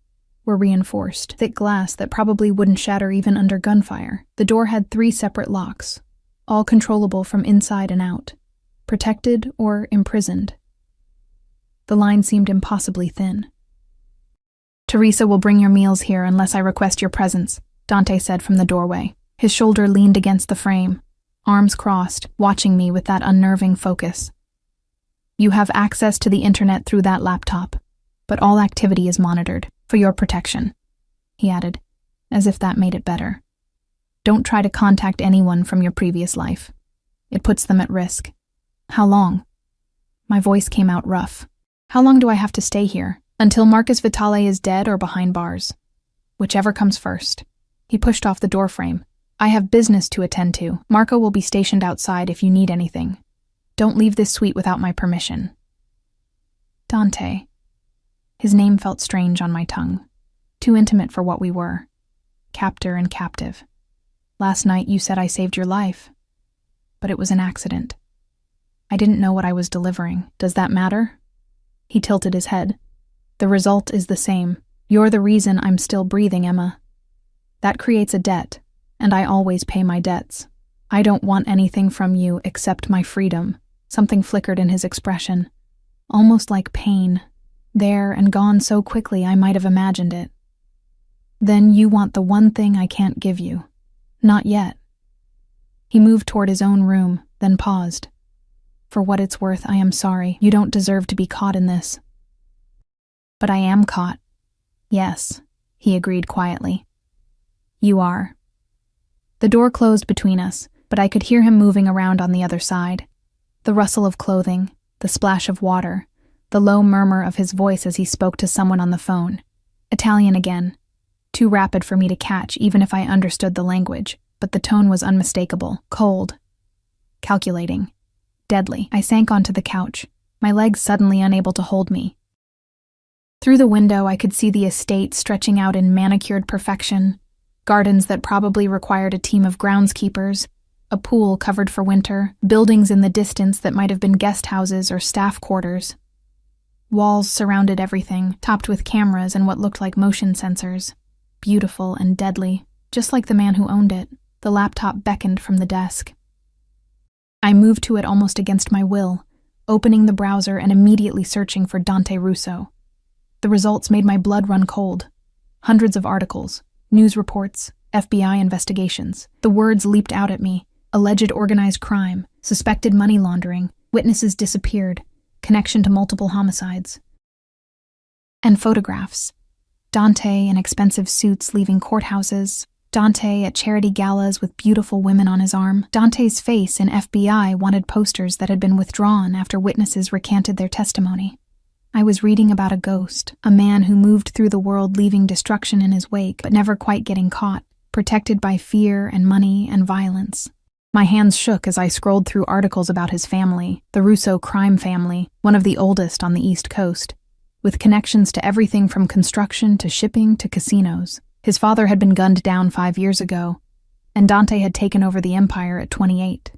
were reinforced, thick glass that probably wouldn't shatter even under gunfire. The door had 3 separate locks, all controllable from inside and out, protected or imprisoned. The line seemed impossibly thin. "Teresa will bring your meals here unless I request your presence," Dante said from the doorway. His shoulder leaned against the frame, arms crossed, watching me with that unnerving focus. "You have access to the internet through that laptop, but all activity is monitored, for your protection," he added, as if that made it better. "Don't try to contact anyone from your previous life. It puts them at risk." "How long?" My voice came out rough. "How long do I have to stay here? Until Marcus Vitale is dead or behind bars? Whichever comes first." He pushed off the doorframe. "I have business to attend to. Marco will be stationed outside if you need anything. Don't leave this suite without my permission." Dante. His name felt strange on my tongue. Too intimate for what we were. Captor and captive. "Last night you said I saved your life. But it was an accident. I didn't know what I was delivering. Does that matter?" He tilted his head. "The result is the same. You're the reason I'm still breathing, Emma. That creates a debt, and I always pay my debts. I don't want anything from you except my freedom." Something flickered in his expression, almost like pain, there and gone so quickly I might have imagined it. "Then you want the one thing I can't give you. Not yet." He moved toward his own room, then paused. "For what it's worth, I am sorry. You don't deserve to be caught in this." "But I am caught." "Yes," he agreed quietly. "You are." The door closed between us, but I could hear him moving around on the other side. The rustle of clothing, the splash of water, the low murmur of his voice as he spoke to someone on the phone. Italian again. Too rapid for me to catch even if I understood the language, but the tone was unmistakable, cold, calculating, deadly. I sank onto the couch, my legs suddenly unable to hold me. Through the window I could see the estate stretching out in manicured perfection, gardens that probably required a team of groundskeepers, a pool covered for winter, buildings in the distance that might have been guest houses or staff quarters. Walls surrounded everything, topped with cameras and what looked like motion sensors. Beautiful and deadly, just like the man who owned it. The laptop beckoned from the desk. I moved to it almost against my will, opening the browser and immediately searching for Dante Russo. The results made my blood run cold. Hundreds of articles, news reports, FBI investigations. The words leaped out at me. Alleged organized crime, suspected money laundering, witnesses disappeared, connection to multiple homicides. And photographs. Dante in expensive suits leaving courthouses. Dante at charity galas with beautiful women on his arm. Dante's face in FBI wanted posters that had been withdrawn after witnesses recanted their testimony. I was reading about a ghost, a man who moved through the world leaving destruction in his wake, but never quite getting caught, protected by fear and money and violence. My hands shook as I scrolled through articles about his family, the Russo crime family, one of the oldest on the East Coast, with connections to everything from construction to shipping to casinos. His father had been gunned down 5 years ago, and Dante had taken over the empire at 28.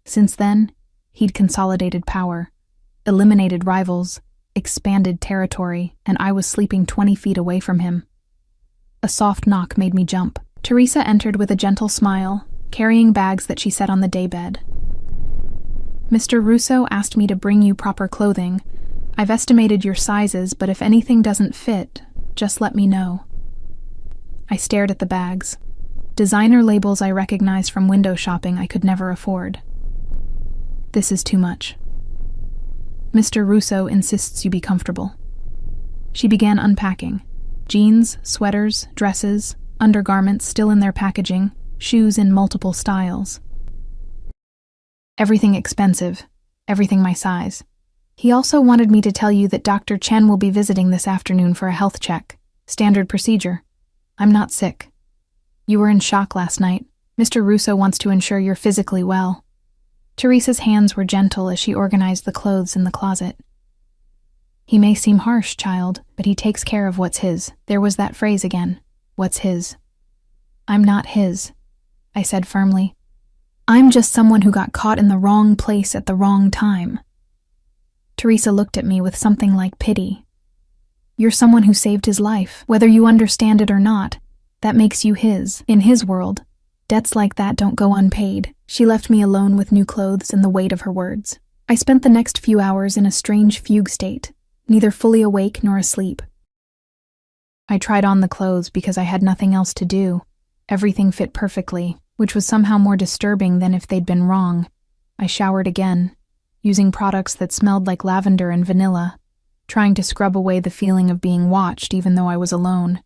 Since then, he'd consolidated power, eliminated rivals, expanded territory, and I was sleeping 20 feet away from him. A soft knock made me jump. Teresa entered with a gentle smile, carrying bags that she set on the daybed. "Mr. Russo asked me to bring you proper clothing. I've estimated your sizes, but if anything doesn't fit, just let me know." I stared at the bags. Designer labels I recognized from window shopping I could never afford. "This is too much. Mr. Russo insists you be comfortable." She began unpacking. Jeans, sweaters, dresses, undergarments still in their packaging, shoes in multiple styles. Everything expensive, everything my size. He also wanted me to tell you that Dr. Chen will be visiting this afternoon for a health check. Standard procedure. I'm not sick. You were in shock last night. Mr. Russo wants to ensure you're physically well. Teresa's hands were gentle as she organized the clothes in the closet. "He may seem harsh, child, but he takes care of what's his." There was that phrase again. What's his? "I'm not his," I said firmly. "I'm just someone who got caught in the wrong place at the wrong time." Teresa looked at me with something like pity. "You're someone who saved his life. Whether you understand it or not, that makes you his. In his world, debts like that don't go unpaid." She left me alone with new clothes and the weight of her words. I spent the next few hours in a strange fugue state, neither fully awake nor asleep. I tried on the clothes because I had nothing else to do. Everything fit perfectly, which was somehow more disturbing than if they'd been wrong. I showered again, using products that smelled like lavender and vanilla, trying to scrub away the feeling of being watched even though I was alone.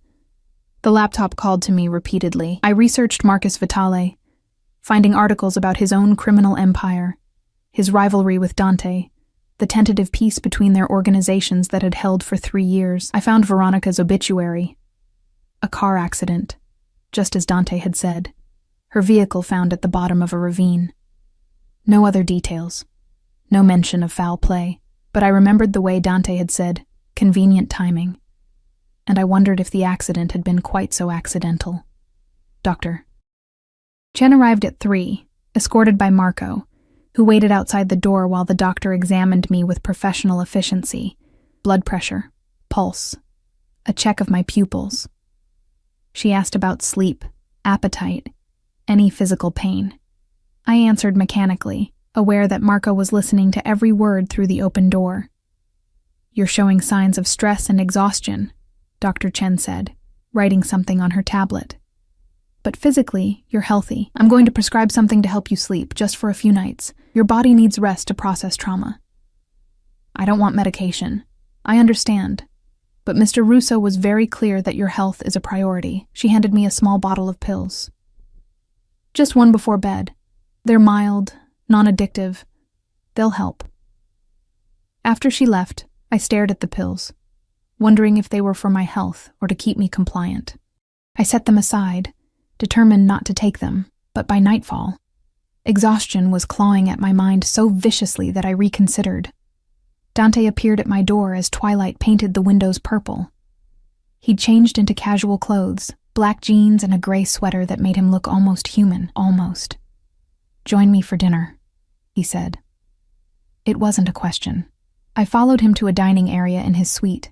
The laptop called to me repeatedly. I researched Marcus Vitale, finding articles about his own criminal empire, his rivalry with Dante, the tentative peace between their organizations that had held for 3 years. I found Veronica's obituary. A car accident, just as Dante had said. Her vehicle found at the bottom of a ravine. No other details. No mention of foul play. But I remembered the way Dante had said, "convenient timing." And I wondered if the accident had been quite so accidental. Dr. Chen arrived at 3, escorted by Marco, who waited outside the door while the doctor examined me with professional efficiency. Blood pressure, pulse, a check of my pupils. She asked about sleep, appetite, any physical pain. I answered mechanically, aware that Marco was listening to every word through the open door. "You're showing signs of stress and exhaustion," Dr. Chen said, writing something on her tablet. "But physically, you're healthy. I'm going to prescribe something to help you sleep, just for a few nights. Your body needs rest to process trauma." "I don't want medication. I understand. But Mr. Russo was very clear that your health is a priority." She handed me a small bottle of pills. "Just one before bed. They're mild, non-addictive. They'll help." After she left, I stared at the pills, wondering if they were for my health or to keep me compliant. I set them aside, determined not to take them, but by nightfall, exhaustion was clawing at my mind so viciously that I reconsidered. Dante appeared at my door as twilight painted the windows purple. He'd changed into casual clothes, black jeans and a gray sweater that made him look almost human, almost. "Join me for dinner," he said. It wasn't a question. I followed him to a dining area in his suite,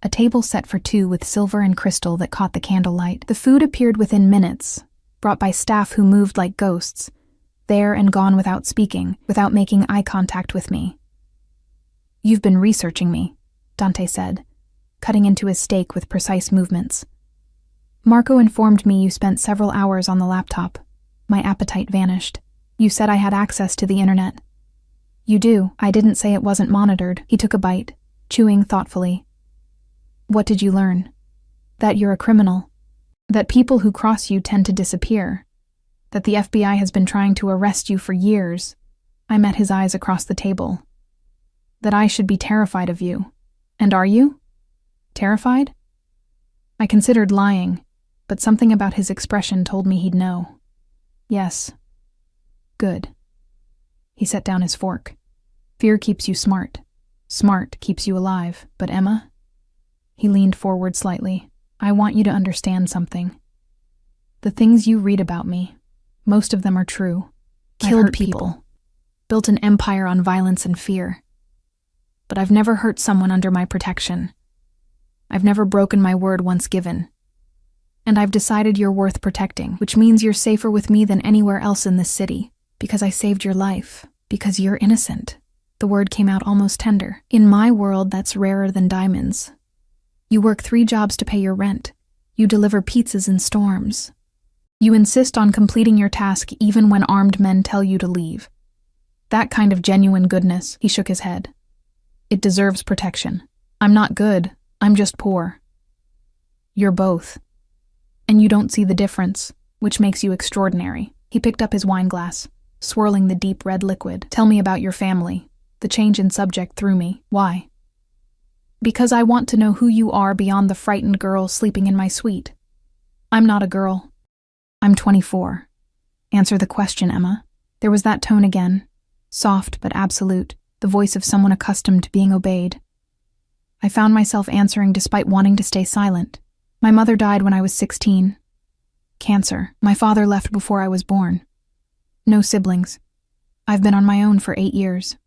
a table set for 2 with silver and crystal that caught the candlelight. The food appeared within minutes, brought by staff who moved like ghosts, there and gone without speaking, without making eye contact with me. "You've been researching me," Dante said, cutting into his steak with precise movements. "Marco informed me you spent several hours on the laptop. My appetite vanished. You said I had access to the internet." "You do. I didn't say it wasn't monitored." He took a bite, chewing thoughtfully. "What did you learn?" That you're a criminal. That people who cross you tend to disappear. That the FBI has been trying to arrest you for years. I met his eyes across the table. That I should be terrified of you. And are you? Terrified? I considered lying, but something about his expression told me he'd know. Yes. Good. He set down his fork. Fear keeps you smart. Smart keeps you alive. But Emma? He leaned forward slightly. I want you to understand something. The things you read about me, most of them are true. Killed people. Built an empire on violence and fear. But I've never hurt someone under my protection. I've never broken my word once given. And I've decided you're worth protecting, which means you're safer with me than anywhere else in this city. Because I saved your life. Because you're innocent. The word came out almost tender. In my world, that's rarer than diamonds. You work 3 jobs to pay your rent. You deliver pizzas in storms. You insist on completing your task even when armed men tell you to leave. That kind of genuine goodness, he shook his head. It deserves protection. I'm not good, I'm just poor. You're both. And you don't see the difference, which makes you extraordinary. He picked up his wine glass, swirling the deep red liquid. Tell me about your family. The change in subject threw me. Why? Because I want to know who you are beyond the frightened girl sleeping in my suite. I'm not a girl. I'm 24. Answer the question, Emma. There was that tone again, soft but absolute, the voice of someone accustomed to being obeyed. I found myself answering despite wanting to stay silent. My mother died when I was 16. Cancer. My father left before I was born. No siblings. I've been on my own for 8 years.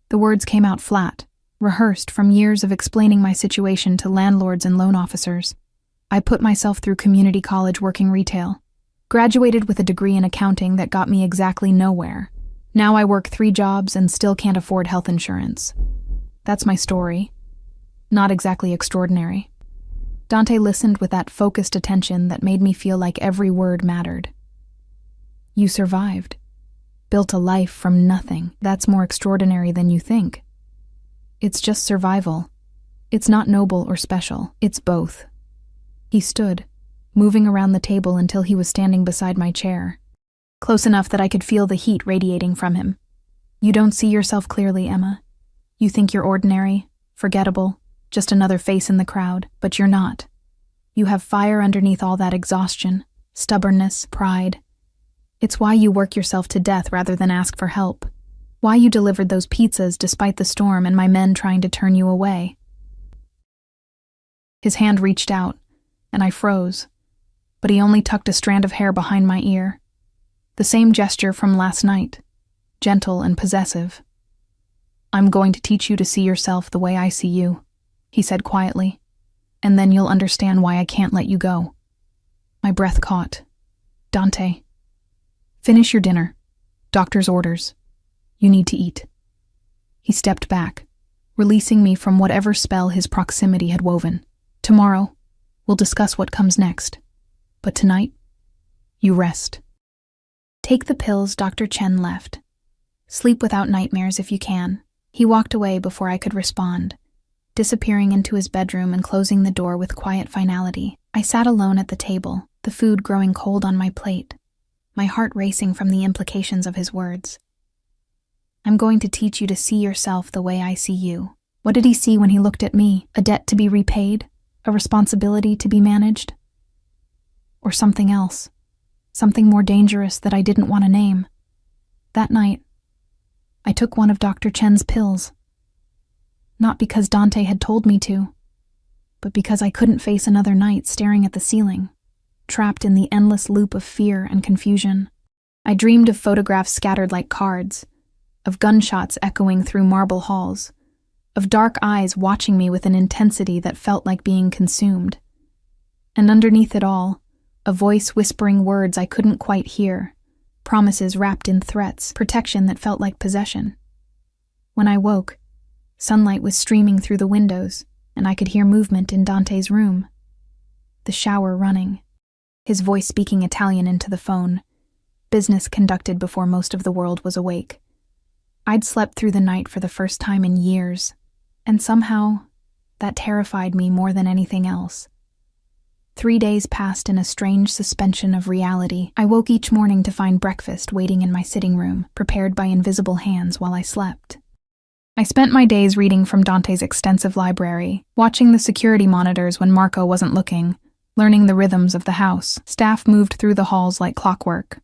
The words came out flat, rehearsed from years of explaining my situation to landlords and loan officers. I put myself through community college working retail. Graduated with a degree in accounting that got me exactly nowhere. Now I work 3 jobs and still can't afford health insurance. That's my story. Not exactly extraordinary. Dante listened with that focused attention that made me feel like every word mattered. You survived. Built a life from nothing. That's more extraordinary than you think. It's just survival. It's not noble or special. It's both. He stood, moving around the table until he was standing beside my chair, close enough that I could feel the heat radiating from him. You don't see yourself clearly, Emma. You think you're ordinary, forgettable, just another face in the crowd, but you're not. You have fire underneath all that exhaustion, stubbornness, pride. It's why you work yourself to death rather than ask for help. Why you delivered those pizzas despite the storm and my men trying to turn you away. His hand reached out, and I froze, but he only tucked a strand of hair behind my ear. The same gesture from last night, gentle and possessive. I'm going to teach you to see yourself the way I see you, he said quietly, and then you'll understand why I can't let you go. My breath caught. Dante. Finish your dinner. Doctor's orders. You need to eat. He stepped back, releasing me from whatever spell his proximity had woven. Tomorrow, we'll discuss what comes next. But tonight, you rest. Take the pills Dr. Chen left. Sleep without nightmares if you can. He walked away before I could respond, disappearing into his bedroom and closing the door with quiet finality. I sat alone at the table, the food growing cold on my plate, my heart racing from the implications of his words. I'm going to teach you to see yourself the way I see you. What did he see when he looked at me? A debt to be repaid? A responsibility to be managed? Or something else? Something more dangerous that I didn't want to name. That night, I took one of Dr. Chen's pills. Not because Dante had told me to, but because I couldn't face another night staring at the ceiling, trapped in the endless loop of fear and confusion. I dreamed of photographs scattered like cards, of gunshots echoing through marble halls, of dark eyes watching me with an intensity that felt like being consumed. And underneath it all, a voice whispering words I couldn't quite hear, promises wrapped in threats, protection that felt like possession. When I woke, sunlight was streaming through the windows, and I could hear movement in Dante's room. The shower running, his voice speaking Italian into the phone, business conducted before most of the world was awake. I'd slept through the night for the first time in years, and somehow that terrified me more than anything else. 3 days passed in a strange suspension of reality. I woke each morning to find breakfast waiting in my sitting room, prepared by invisible hands while I slept. I spent my days reading from Dante's extensive library, watching the security monitors when Marco wasn't looking, learning the rhythms of the house. Staff moved through the halls like clockwork.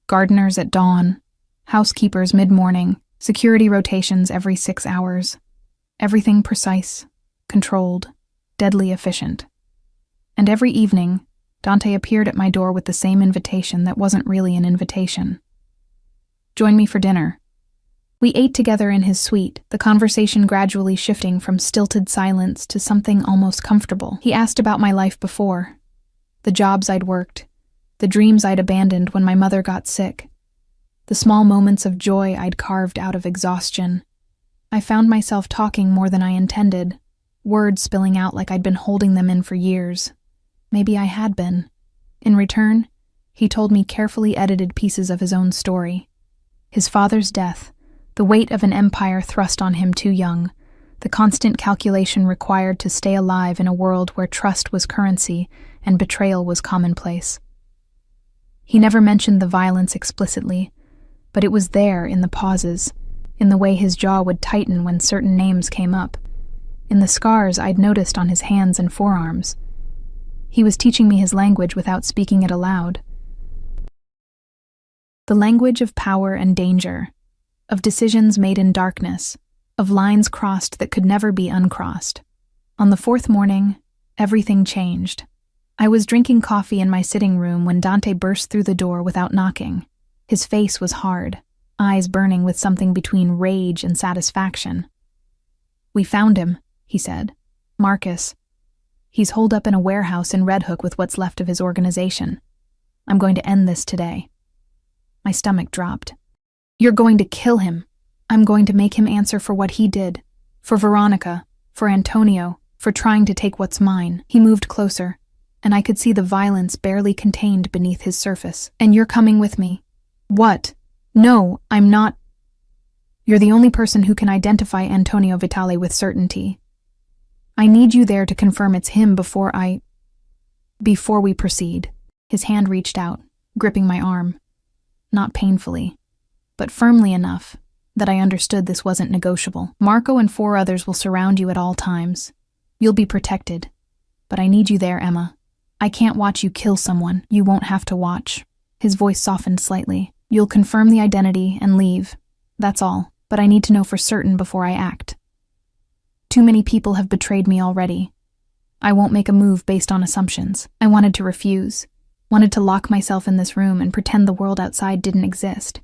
Gardeners at dawn, housekeepers mid-morning, security rotations every 6 hours. Everything precise, controlled, deadly efficient. And every evening, Dante appeared at my door with the same invitation that wasn't really an invitation. Join me for dinner. We ate together in his suite, the conversation gradually shifting from stilted silence to something almost comfortable. He asked about my life before, the jobs I'd worked, the dreams I'd abandoned when my mother got sick, the small moments of joy I'd carved out of exhaustion. I found myself talking more than I intended, words spilling out like I'd been holding them in for years. Maybe I had been. In return, he told me carefully edited pieces of his own story. His father's death, the weight of an empire thrust on him too young, the constant calculation required to stay alive in a world where trust was currency and betrayal was commonplace. He never mentioned the violence explicitly, but it was there in the pauses, in the way his jaw would tighten when certain names came up, in the scars I'd noticed on his hands and forearms. He was teaching me his language without speaking it aloud. The language of power and danger, of decisions made in darkness, of lines crossed that could never be uncrossed. On the 4th morning, everything changed. I was drinking coffee in my sitting room when Dante burst through the door without knocking. His face was hard, eyes burning with something between rage and satisfaction. "We found him," he said. "Marcus. He's holed up in a warehouse in Red Hook with what's left of his organization. I'm going to end this today." My stomach dropped. "You're going to kill him. I'm going to make him answer for what he did. For Veronica, for Antonio, for trying to take what's mine." He moved closer, and I could see the violence barely contained beneath his surface. "And you're coming with me." "What? No, I'm not." "You're the only person who can identify Antonio Vitale with certainty. I need you there to confirm it's him before we proceed." His hand reached out, gripping my arm. Not painfully, but firmly enough that I understood this wasn't negotiable. "Marco and 4 others will surround you at all times. You'll be protected. But I need you there, Emma. I can't watch you kill someone. You won't have to watch." His voice softened slightly. "You'll confirm the identity and leave. That's all. But I need to know for certain before I act. Too many people have betrayed me already. I won't make a move based on assumptions." I wanted to refuse, wanted to lock myself in this room and pretend the world outside didn't exist.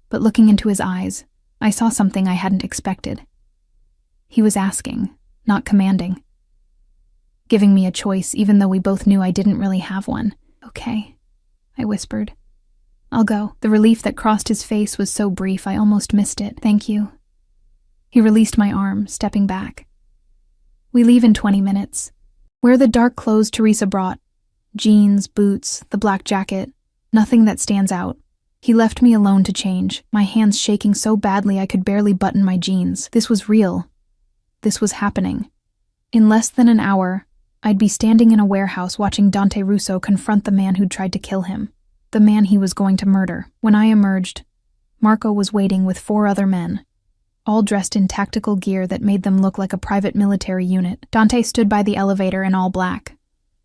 But looking into his eyes, I saw something I hadn't expected. He was asking, not commanding. Giving me a choice even though we both knew I didn't really have one. "Okay," I whispered. "I'll go." The relief that crossed his face was so brief I almost missed it. "Thank you." He released my arm, stepping back. "We leave in 20 minutes. Wear the dark clothes Teresa brought. Jeans, boots, the black jacket. Nothing that stands out." He left me alone to change, my hands shaking so badly I could barely button my jeans. This was real. This was happening. In less than an hour, I'd be standing in a warehouse watching Dante Russo confront the man who'd tried to kill him, the man he was going to murder. When I emerged, Marco was waiting with 4 other men, all dressed in tactical gear that made them look like a private military unit. Dante stood by the elevator in all black,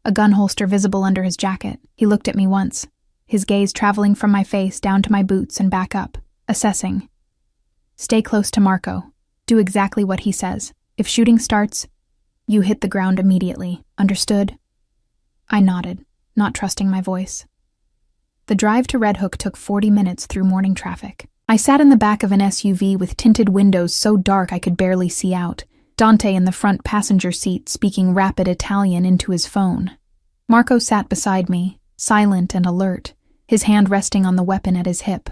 a gun holster visible under his jacket. He looked at me once, his gaze traveling from my face down to my boots and back up, assessing. "Stay close to Marco. Do exactly what he says. If shooting starts, you hit the ground immediately. Understood?" I nodded, not trusting my voice. The drive to Red Hook took 40 minutes through morning traffic. I sat in the back of an SUV with tinted windows so dark I could barely see out, Dante in the front passenger seat speaking rapid Italian into his phone. Marco sat beside me, silent and alert, his hand resting on the weapon at his hip.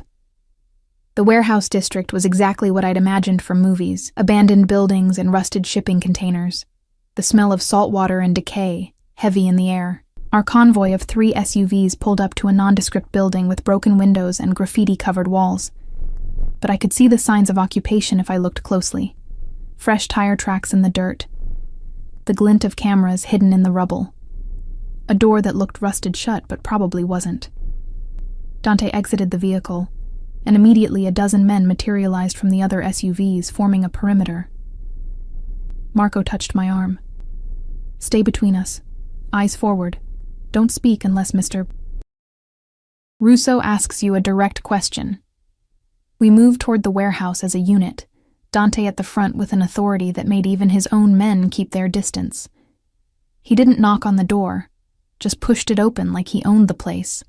The warehouse district was exactly what I'd imagined from movies, abandoned buildings and rusted shipping containers. The smell of salt water and decay, heavy in the air. Our convoy of 3 SUVs pulled up to a nondescript building with broken windows and graffiti-covered walls. But I could see the signs of occupation if I looked closely. Fresh tire tracks in the dirt. The glint of cameras hidden in the rubble. a door that looked rusted shut but probably wasn't. Dante exited the vehicle, and immediately a dozen men materialized from the other SUVs, forming a perimeter. Marco touched my arm. "Stay between us. Eyes forward. Don't speak unless Mr. Russo asks you a direct question." We moved toward the warehouse as a unit, Dante at the front with an authority that made even his own men keep their distance. He didn't knock on the door, just pushed it open like he owned the place,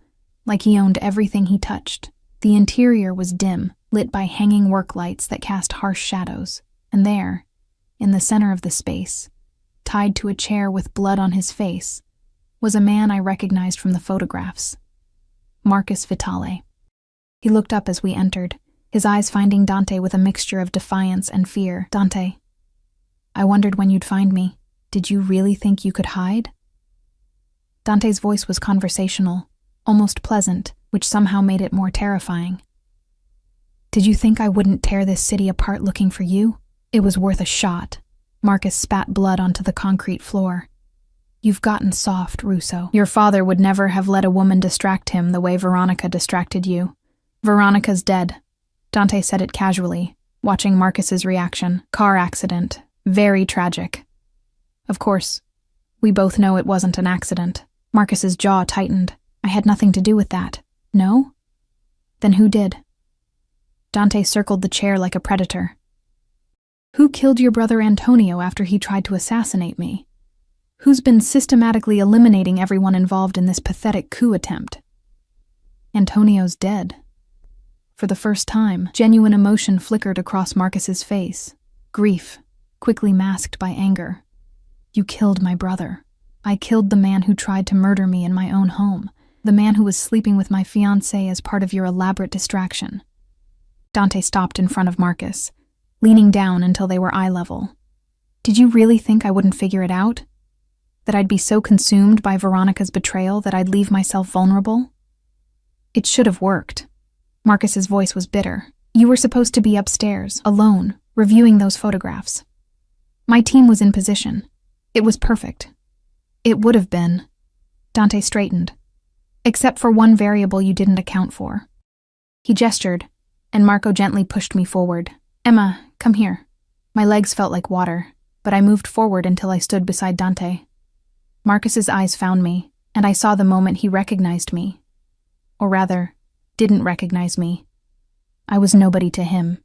like he owned everything he touched. The interior was dim, lit by hanging work lights that cast harsh shadows, and there, in the center of the space, tied to a chair with blood on his face, was a man I recognized from the photographs. Marcus Vitale. He looked up as we entered, his eyes finding Dante with a mixture of defiance and fear. "Dante, I wondered when you'd find me. Did you really think you could hide?" Dante's voice was conversational, almost pleasant, which somehow made it more terrifying. "Did you think I wouldn't tear this city apart looking for you? It was worth a shot." Marcus spat blood onto the concrete floor. "You've gotten soft, Russo. Your father would never have let a woman distract him the way Veronica distracted you. Veronica's dead." Dante said it casually, watching Marcus's reaction. "Car accident. Very tragic." Of course, we both know it wasn't an accident. Marcus's jaw tightened. "I had nothing to do with that." "No? Then who did?" Dante circled the chair like a predator. "Who killed your brother Antonio after he tried to assassinate me? Who's been systematically eliminating everyone involved in this pathetic coup attempt?" "Antonio's dead." For the first time, genuine emotion flickered across Marcus's face. Grief, quickly masked by anger. "You killed my brother. I killed the man who tried to murder me in my own home, the man who was sleeping with my fiancée as part of your elaborate distraction." Dante stopped in front of Marcus, leaning down until they were eye level. "Did you really think I wouldn't figure it out? That I'd be so consumed by Veronica's betrayal that I'd leave myself vulnerable? It should have worked." Marcus's voice was bitter. "You were supposed to be upstairs, alone, reviewing those photographs. My team was in position. It was perfect. It would have been." Dante straightened. "Except for one variable you didn't account for." He gestured, and Marco gently pushed me forward. "Emma, come here." My legs felt like water, but I moved forward until I stood beside Dante. Marcus's eyes found me, and I saw the moment he recognized me. Or rather, didn't recognize me. I was nobody to him,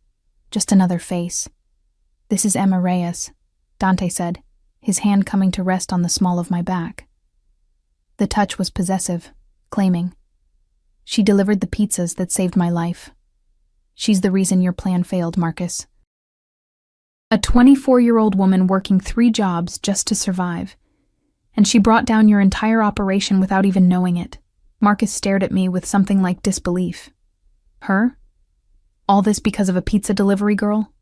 just another face. "This is Emma Reyes," Dante said, his hand coming to rest on the small of my back. The touch was possessive, claiming, "She delivered the pizzas that saved my life. She's the reason your plan failed, Marcus." A 24-year-old woman working 3 jobs just to survive, and she brought down your entire operation without even knowing it. Marcus stared at me with something like disbelief. Her? All this because of a pizza delivery girl?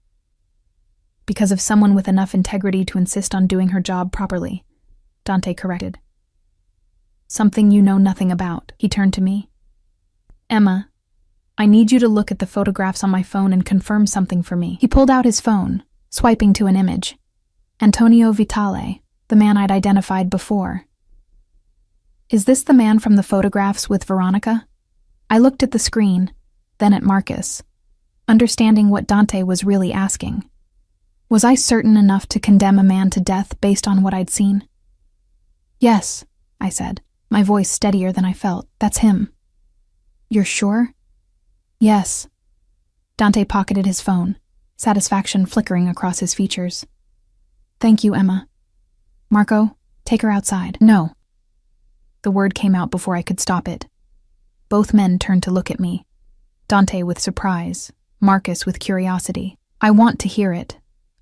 Because of someone with enough integrity to insist on doing her job properly, Dante corrected. "Something you know nothing about." He turned to me. "Emma, I need you to look at the photographs on my phone and confirm something for me." He pulled out his phone, swiping to an image. Antonio Vitale, the man I'd identified before. "Is this the man from the photographs with Veronica?" I looked at the screen, then at Marcus, understanding what Dante was really asking. Was I certain enough to condemn a man to death based on what I'd seen? "Yes," I said, my voice steadier than I felt. "That's him." "You're sure?" "Yes." Dante pocketed his phone, satisfaction flickering across his features. "Thank you, Emma. Marco, take her outside." "No." The word came out before I could stop it. Both men turned to look at me, Dante with surprise, Marcus with curiosity. I want to hear it.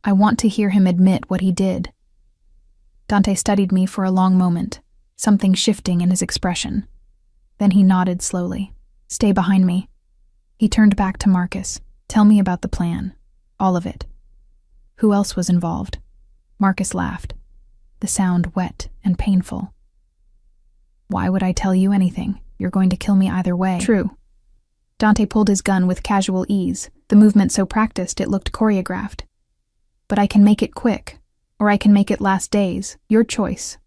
I want to hear him admit what he did. Dante studied me for a long moment, something shifting in his expression. Then he nodded slowly. "Stay behind me." He turned back to Marcus. "Tell me about the plan. All of it. Who else was involved?" Marcus laughed, the sound wet and painful. "Why would I tell you anything? You're going to kill me either way." "True." Dante pulled his gun with casual ease, the movement so practiced it looked choreographed. "But I can make it quick, or I can make it last days. Your choice."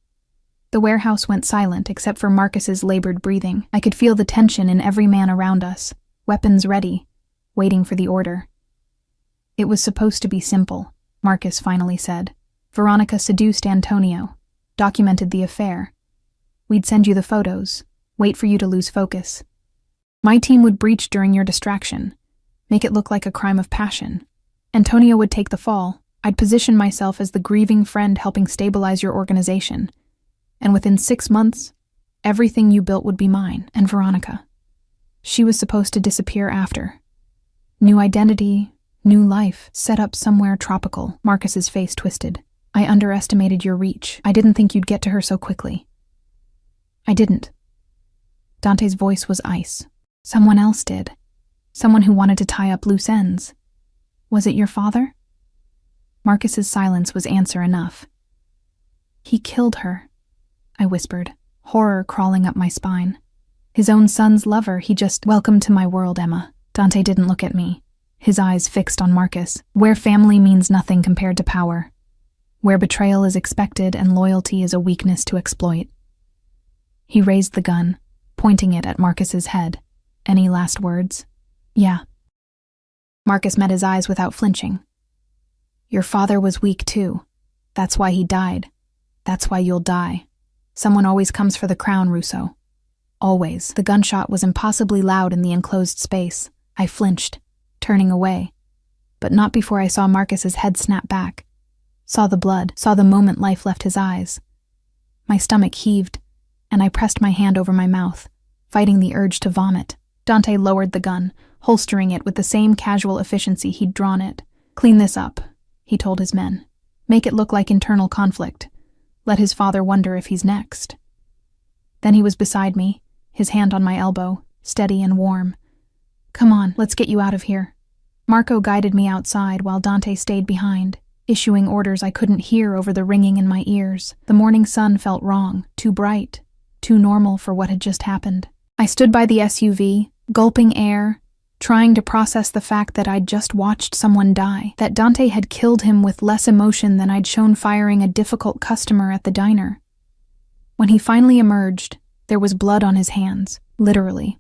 The warehouse went silent except for Marcus's labored breathing. I could feel the tension in every man around us, weapons ready, waiting for the order. It was supposed to be simple, Marcus finally said. Veronica seduced Antonio, documented the affair. We'd send you the photos, wait for you to lose focus. My team would breach during your distraction, make it look like a crime of passion. Antonio would take the fall. I'd position myself as the grieving friend helping stabilize your organization. And within 6 months, everything you built would be mine and Veronica. She was supposed to disappear after. New identity, new life, set up somewhere tropical. Marcus's face twisted. I underestimated your reach. I didn't think you'd get to her so quickly. I didn't. Dante's voice was ice. Someone else did. Someone who wanted to tie up loose ends. Was it your father? Marcus's silence was answer enough. He killed her, I whispered, horror crawling up my spine. His own son's lover, he just... Welcome to my world, Emma. Dante didn't look at me, his eyes fixed on Marcus, where family means nothing compared to power, where betrayal is expected and loyalty is a weakness to exploit. He raised the gun, pointing it at Marcus's head. Any last words? Yeah. Marcus met his eyes without flinching. Your father was weak too. That's why he died. That's why you'll die. Someone always comes for the crown, Russo. Always. The gunshot was impossibly loud in the enclosed space. I flinched, turning away. But not before I saw Marcus's head snap back. Saw the blood, saw the moment life left his eyes. My stomach heaved, and I pressed my hand over my mouth, fighting the urge to vomit. Dante lowered the gun, holstering it with the same casual efficiency he'd drawn it. Clean this up, he told his men. Make it look like internal conflict. Let his father wonder if he's next. Then he was beside me, his hand on my elbow, steady and warm. Come on, let's get you out of here. Marco guided me outside while Dante stayed behind, issuing orders I couldn't hear over the ringing in my ears. The morning sun felt wrong, too bright, too normal for what had just happened. I stood by the SUV, gulping air, trying to process the fact that I'd just watched someone die, that Dante had killed him with less emotion than I'd shown firing a difficult customer at the diner. When he finally emerged, there was blood on his hands, literally.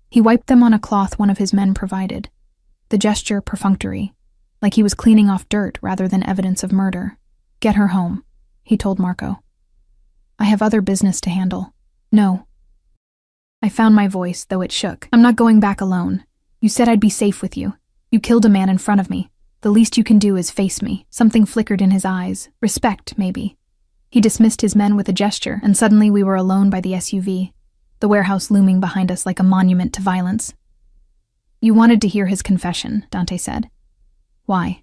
He wiped them on a cloth one of his men provided, the gesture perfunctory, like he was cleaning off dirt rather than evidence of murder. Get her home, he told Marco. I have other business to handle. No. I found my voice, though it shook. I'm not going back alone. You said I'd be safe with you. You killed a man in front of me. The least you can do is face me. Something flickered in his eyes. Respect, maybe. He dismissed his men with a gesture, and suddenly we were alone by the SUV, the warehouse looming behind us like a monument to violence. You wanted to hear his confession, Dante said. Why?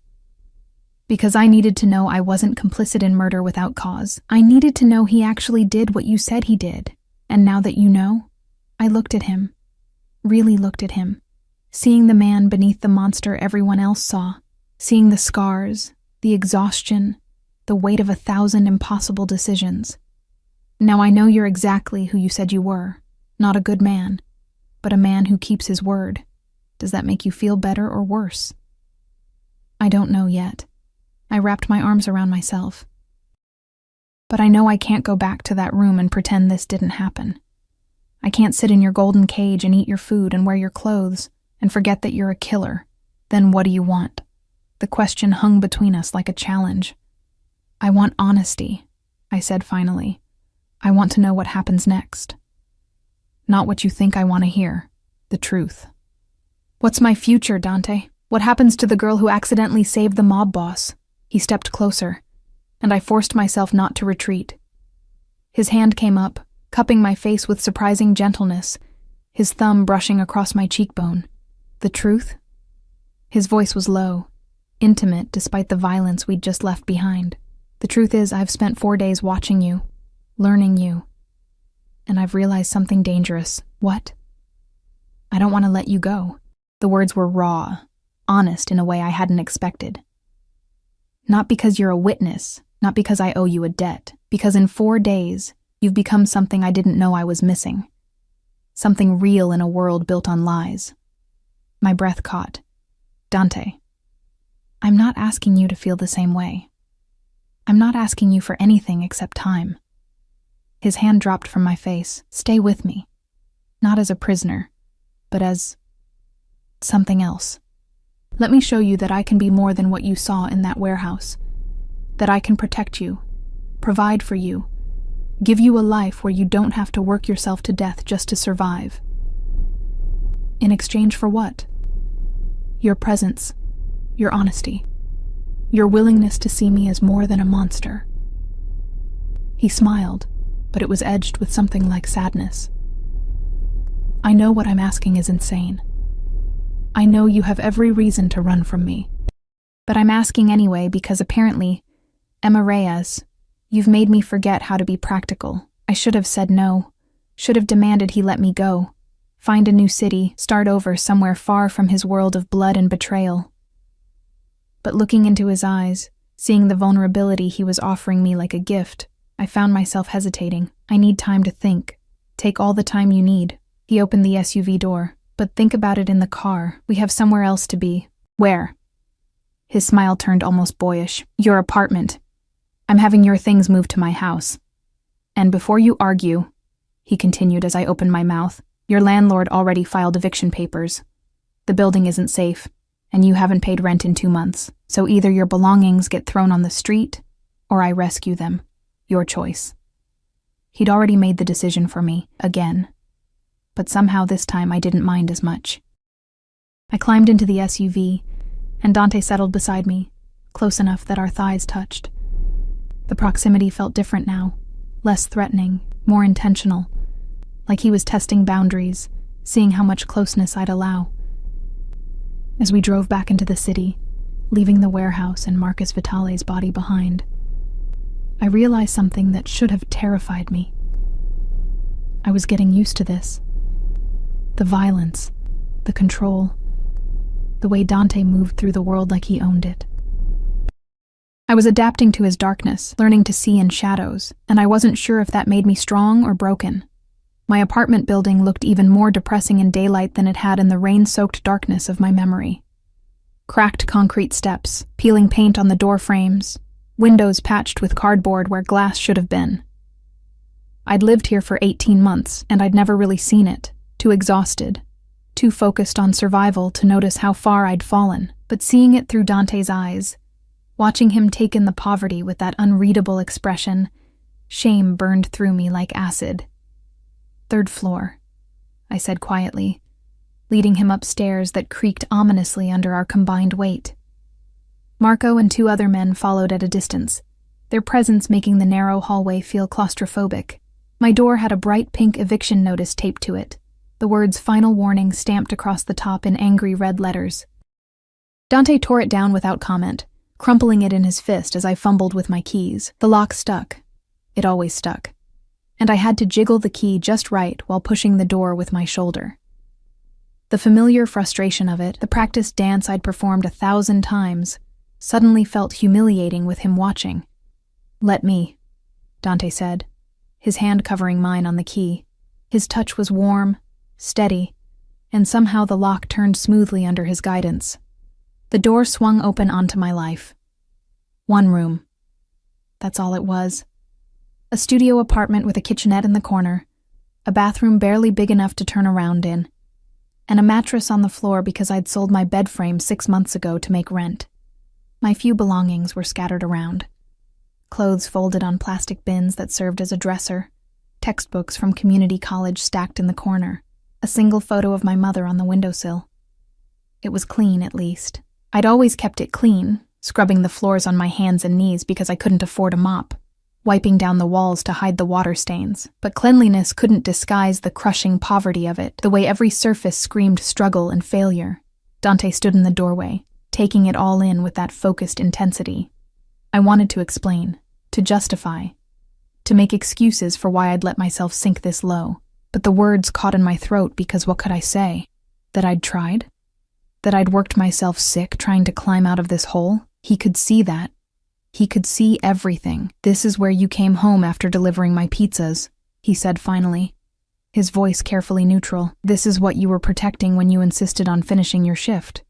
Because I needed to know I wasn't complicit in murder without cause. I needed to know he actually did what you said he did. And now that you know, I looked at him. Really looked at him. Seeing the man beneath the monster everyone else saw. Seeing the scars, the exhaustion, the weight of 1,000 impossible decisions. Now I know you're exactly who you said you were. Not a good man, but a man who keeps his word. Does that make you feel better or worse? I don't know yet. I wrapped my arms around myself. But I know I can't go back to that room and pretend this didn't happen. I can't sit in your golden cage and eat your food and wear your clothes and forget that you're a killer. Then what do you want? The question hung between us like a challenge. I want honesty, I said finally. I want to know what happens next. Not what you think I want to hear. The truth. What's my future, Dante? What happens to the girl who accidentally saved the mob boss? He stepped closer, and I forced myself not to retreat. His hand came up, cupping my face with surprising gentleness, his thumb brushing across my cheekbone. The truth? His voice was low, intimate despite the violence we'd just left behind. The truth is, I've spent 4 days watching you, learning you, and I've realized something dangerous. What? I don't want to let you go. The words were raw, honest in a way I hadn't expected. Not because you're a witness, not because I owe you a debt, because in 4 days, you've become something I didn't know I was missing. Something real in a world built on lies. My breath caught. Dante, I'm not asking you to feel the same way. I'm not asking you for anything except time. His hand dropped from my face. Stay with me. Not as a prisoner, but as something else. Let me show you that I can be more than what you saw in that warehouse. That I can protect you, provide for you, give you a life where you don't have to work yourself to death just to survive. In exchange for what? Your presence, your honesty, your willingness to see me as more than a monster. He smiled, but it was edged with something like sadness. I know what I'm asking is insane. I know you have every reason to run from me. But I'm asking anyway because apparently, Emma Reyes, you've made me forget how to be practical. I should have said no, should have demanded he let me go, find a new city, start over somewhere far from his world of blood and betrayal. But looking into his eyes, seeing the vulnerability he was offering me like a gift, I found myself hesitating. I need time to think. Take all the time you need. He opened the SUV door. But think about it in the car. We have somewhere else to be. Where? His smile turned almost boyish. Your apartment. I'm having your things moved to my house. And before you argue, he continued as I opened my mouth, your landlord already filed eviction papers. The building isn't safe, and you haven't paid rent in 2 months. So either your belongings get thrown on the street, or I rescue them. Your choice. He'd already made the decision for me, again. But somehow this time I didn't mind as much. I climbed into the SUV, and Dante settled beside me, close enough that our thighs touched. The proximity felt different now, less threatening, more intentional, like he was testing boundaries, seeing how much closeness I'd allow. As we drove back into the city, leaving the warehouse and Marcus Vitale's body behind, I realized something that should have terrified me. I was getting used to this. The violence, the control, the way Dante moved through the world like he owned it. I was adapting to his darkness, learning to see in shadows, and I wasn't sure if that made me strong or broken. My apartment building looked even more depressing in daylight than it had in the rain-soaked darkness of my memory. Cracked concrete steps, peeling paint on the door frames, windows patched with cardboard where glass should have been. I'd lived here for 18 months, and I'd never really seen it. Too exhausted, too focused on survival to notice how far I'd fallen, but seeing it through Dante's eyes, watching him take in the poverty with that unreadable expression, shame burned through me like acid. 3rd floor, I said quietly, leading him upstairs that creaked ominously under our combined weight. Marco and 2 other men followed at a distance, their presence making the narrow hallway feel claustrophobic. My door had a bright pink eviction notice taped to it, the words "Final Warning" stamped across the top in angry red letters. Dante tore it down without comment, crumpling it in his fist as I fumbled with my keys. The lock stuck. It always stuck. And I had to jiggle the key just right while pushing the door with my shoulder. The familiar frustration of it, the practiced dance I'd performed 1,000 times, suddenly felt humiliating with him watching. "Let me," Dante said, his hand covering mine on the key. His touch was warm, steady, and somehow the lock turned smoothly under his guidance. The door swung open onto my life. 1 room. That's all it was. A studio apartment with a kitchenette in the corner, a bathroom barely big enough to turn around in, and a mattress on the floor because I'd sold my bed frame 6 months ago to make rent. My few belongings were scattered around. Clothes folded on plastic bins that served as a dresser, textbooks from community college stacked in the corner, a single photo of my mother on the windowsill. It was clean, at least. I'd always kept it clean, scrubbing the floors on my hands and knees because I couldn't afford a mop, wiping down the walls to hide the water stains. But cleanliness couldn't disguise the crushing poverty of it, the way every surface screamed struggle and failure. Dante stood in the doorway, taking it all in with that focused intensity. I wanted to explain, to justify, to make excuses for why I'd let myself sink this low. But the words caught in my throat because what could I say? That I'd tried? That I'd worked myself sick trying to climb out of this hole? He could see that. He could see everything. "This is where you came home after delivering my pizzas," he said finally, his voice carefully neutral. "This is what you were protecting when you insisted on finishing your shift.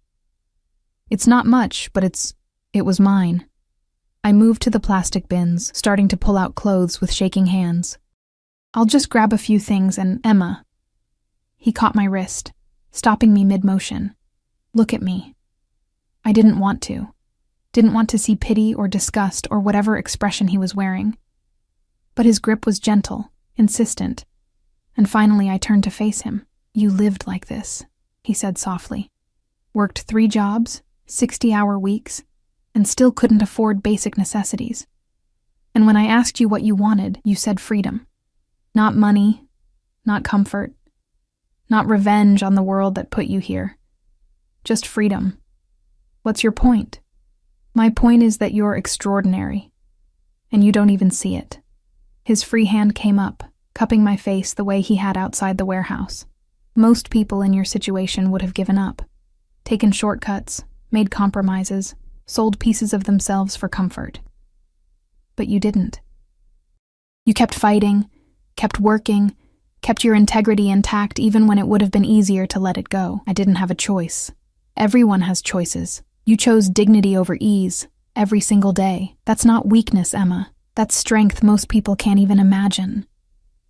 It's not much, but it was mine." I moved to the plastic bins, starting to pull out clothes with shaking hands. I'll just grab a few things and Emma. He caught my wrist, stopping me mid-motion. Look at me. I didn't want to. Didn't want to see pity or disgust or whatever expression he was wearing. But his grip was gentle, insistent, and finally I turned to face him. You lived like this, he said softly. Worked 3 jobs, 60-hour weeks, and still couldn't afford basic necessities. And when I asked you what you wanted, you said freedom. Not money, not comfort, not revenge on the world that put you here. Just freedom. What's your point? My point is that you're extraordinary, and you don't even see it. His free hand came up, cupping my face the way he had outside the warehouse. Most people in your situation would have given up, taken shortcuts, made compromises, sold pieces of themselves for comfort. But you didn't. You kept fighting, kept working, kept your integrity intact even when it would have been easier to let it go. I didn't have a choice. Everyone has choices. You chose dignity over ease, every single day. That's not weakness, Emma. That's strength most people can't even imagine.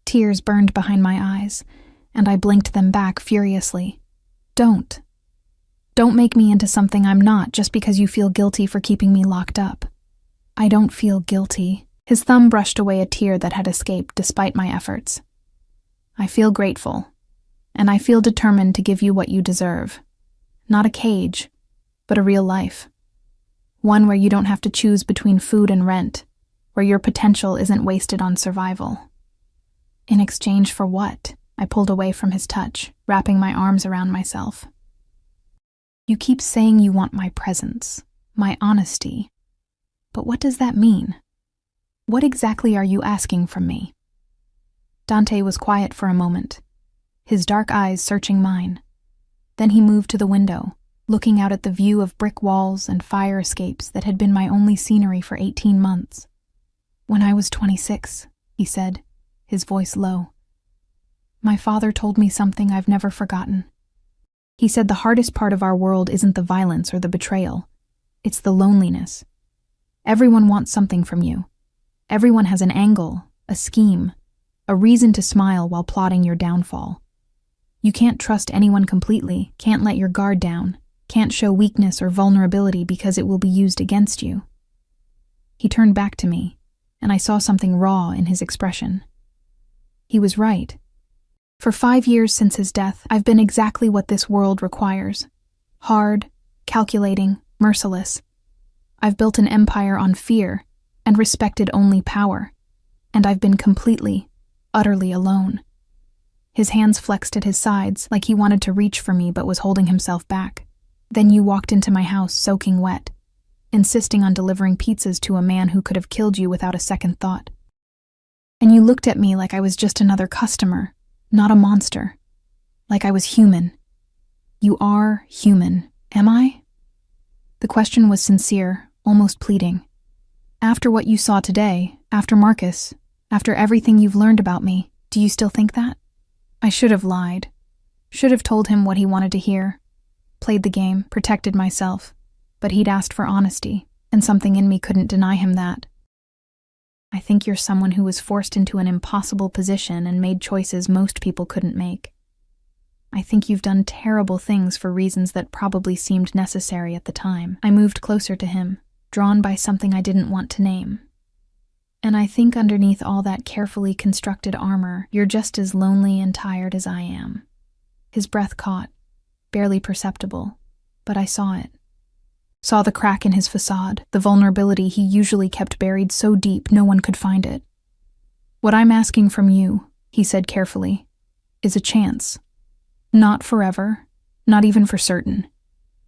Tears burned behind my eyes, and I blinked them back furiously. Don't. Don't make me into something I'm not just because you feel guilty for keeping me locked up. I don't feel guilty. His thumb brushed away a tear that had escaped despite my efforts. I feel grateful, and I feel determined to give you what you deserve. Not a cage, but a real life. One where you don't have to choose between food and rent, where your potential isn't wasted on survival. In exchange for what? I pulled away from his touch, wrapping my arms around myself. You keep saying you want my presence, my honesty. But what does that mean? What exactly are you asking from me? Dante was quiet for a moment, his dark eyes searching mine. Then he moved to the window, looking out at the view of brick walls and fire escapes that had been my only scenery for 18 months. When I was 26, he said, his voice low. My father told me something I've never forgotten. He said the hardest part of our world isn't the violence or the betrayal. It's the loneliness. Everyone wants something from you. Everyone has an angle, a scheme, a reason to smile while plotting your downfall. You can't trust anyone completely, can't let your guard down, can't show weakness or vulnerability because it will be used against you. He turned back to me, and I saw something raw in his expression. He was right. For 5 years since his death, I've been exactly what this world requires. Hard, calculating, merciless. I've built an empire on fear and respected only power, and I've been completely, utterly alone. His hands flexed at his sides like he wanted to reach for me but was holding himself back. Then you walked into my house soaking wet, insisting on delivering pizzas to a man who could have killed you without a second thought. And you looked at me like I was just another customer, not a monster. Like I was human. You are human, am I? The question was sincere, almost pleading. After what you saw today, after Marcus, after everything you've learned about me, do you still think that? I should have lied. Should have told him what he wanted to hear. Played the game, protected myself. But he'd asked for honesty, and something in me couldn't deny him that. I think you're someone who was forced into an impossible position and made choices most people couldn't make. I think you've done terrible things for reasons that probably seemed necessary at the time. I moved closer to him, drawn by something I didn't want to name. And I think underneath all that carefully constructed armor, you're just as lonely and tired as I am. His breath caught, barely perceptible, but I saw it. Saw the crack in his facade, the vulnerability he usually kept buried so deep no one could find it. What I'm asking from you, he said carefully, is a chance. Not forever, not even for certain.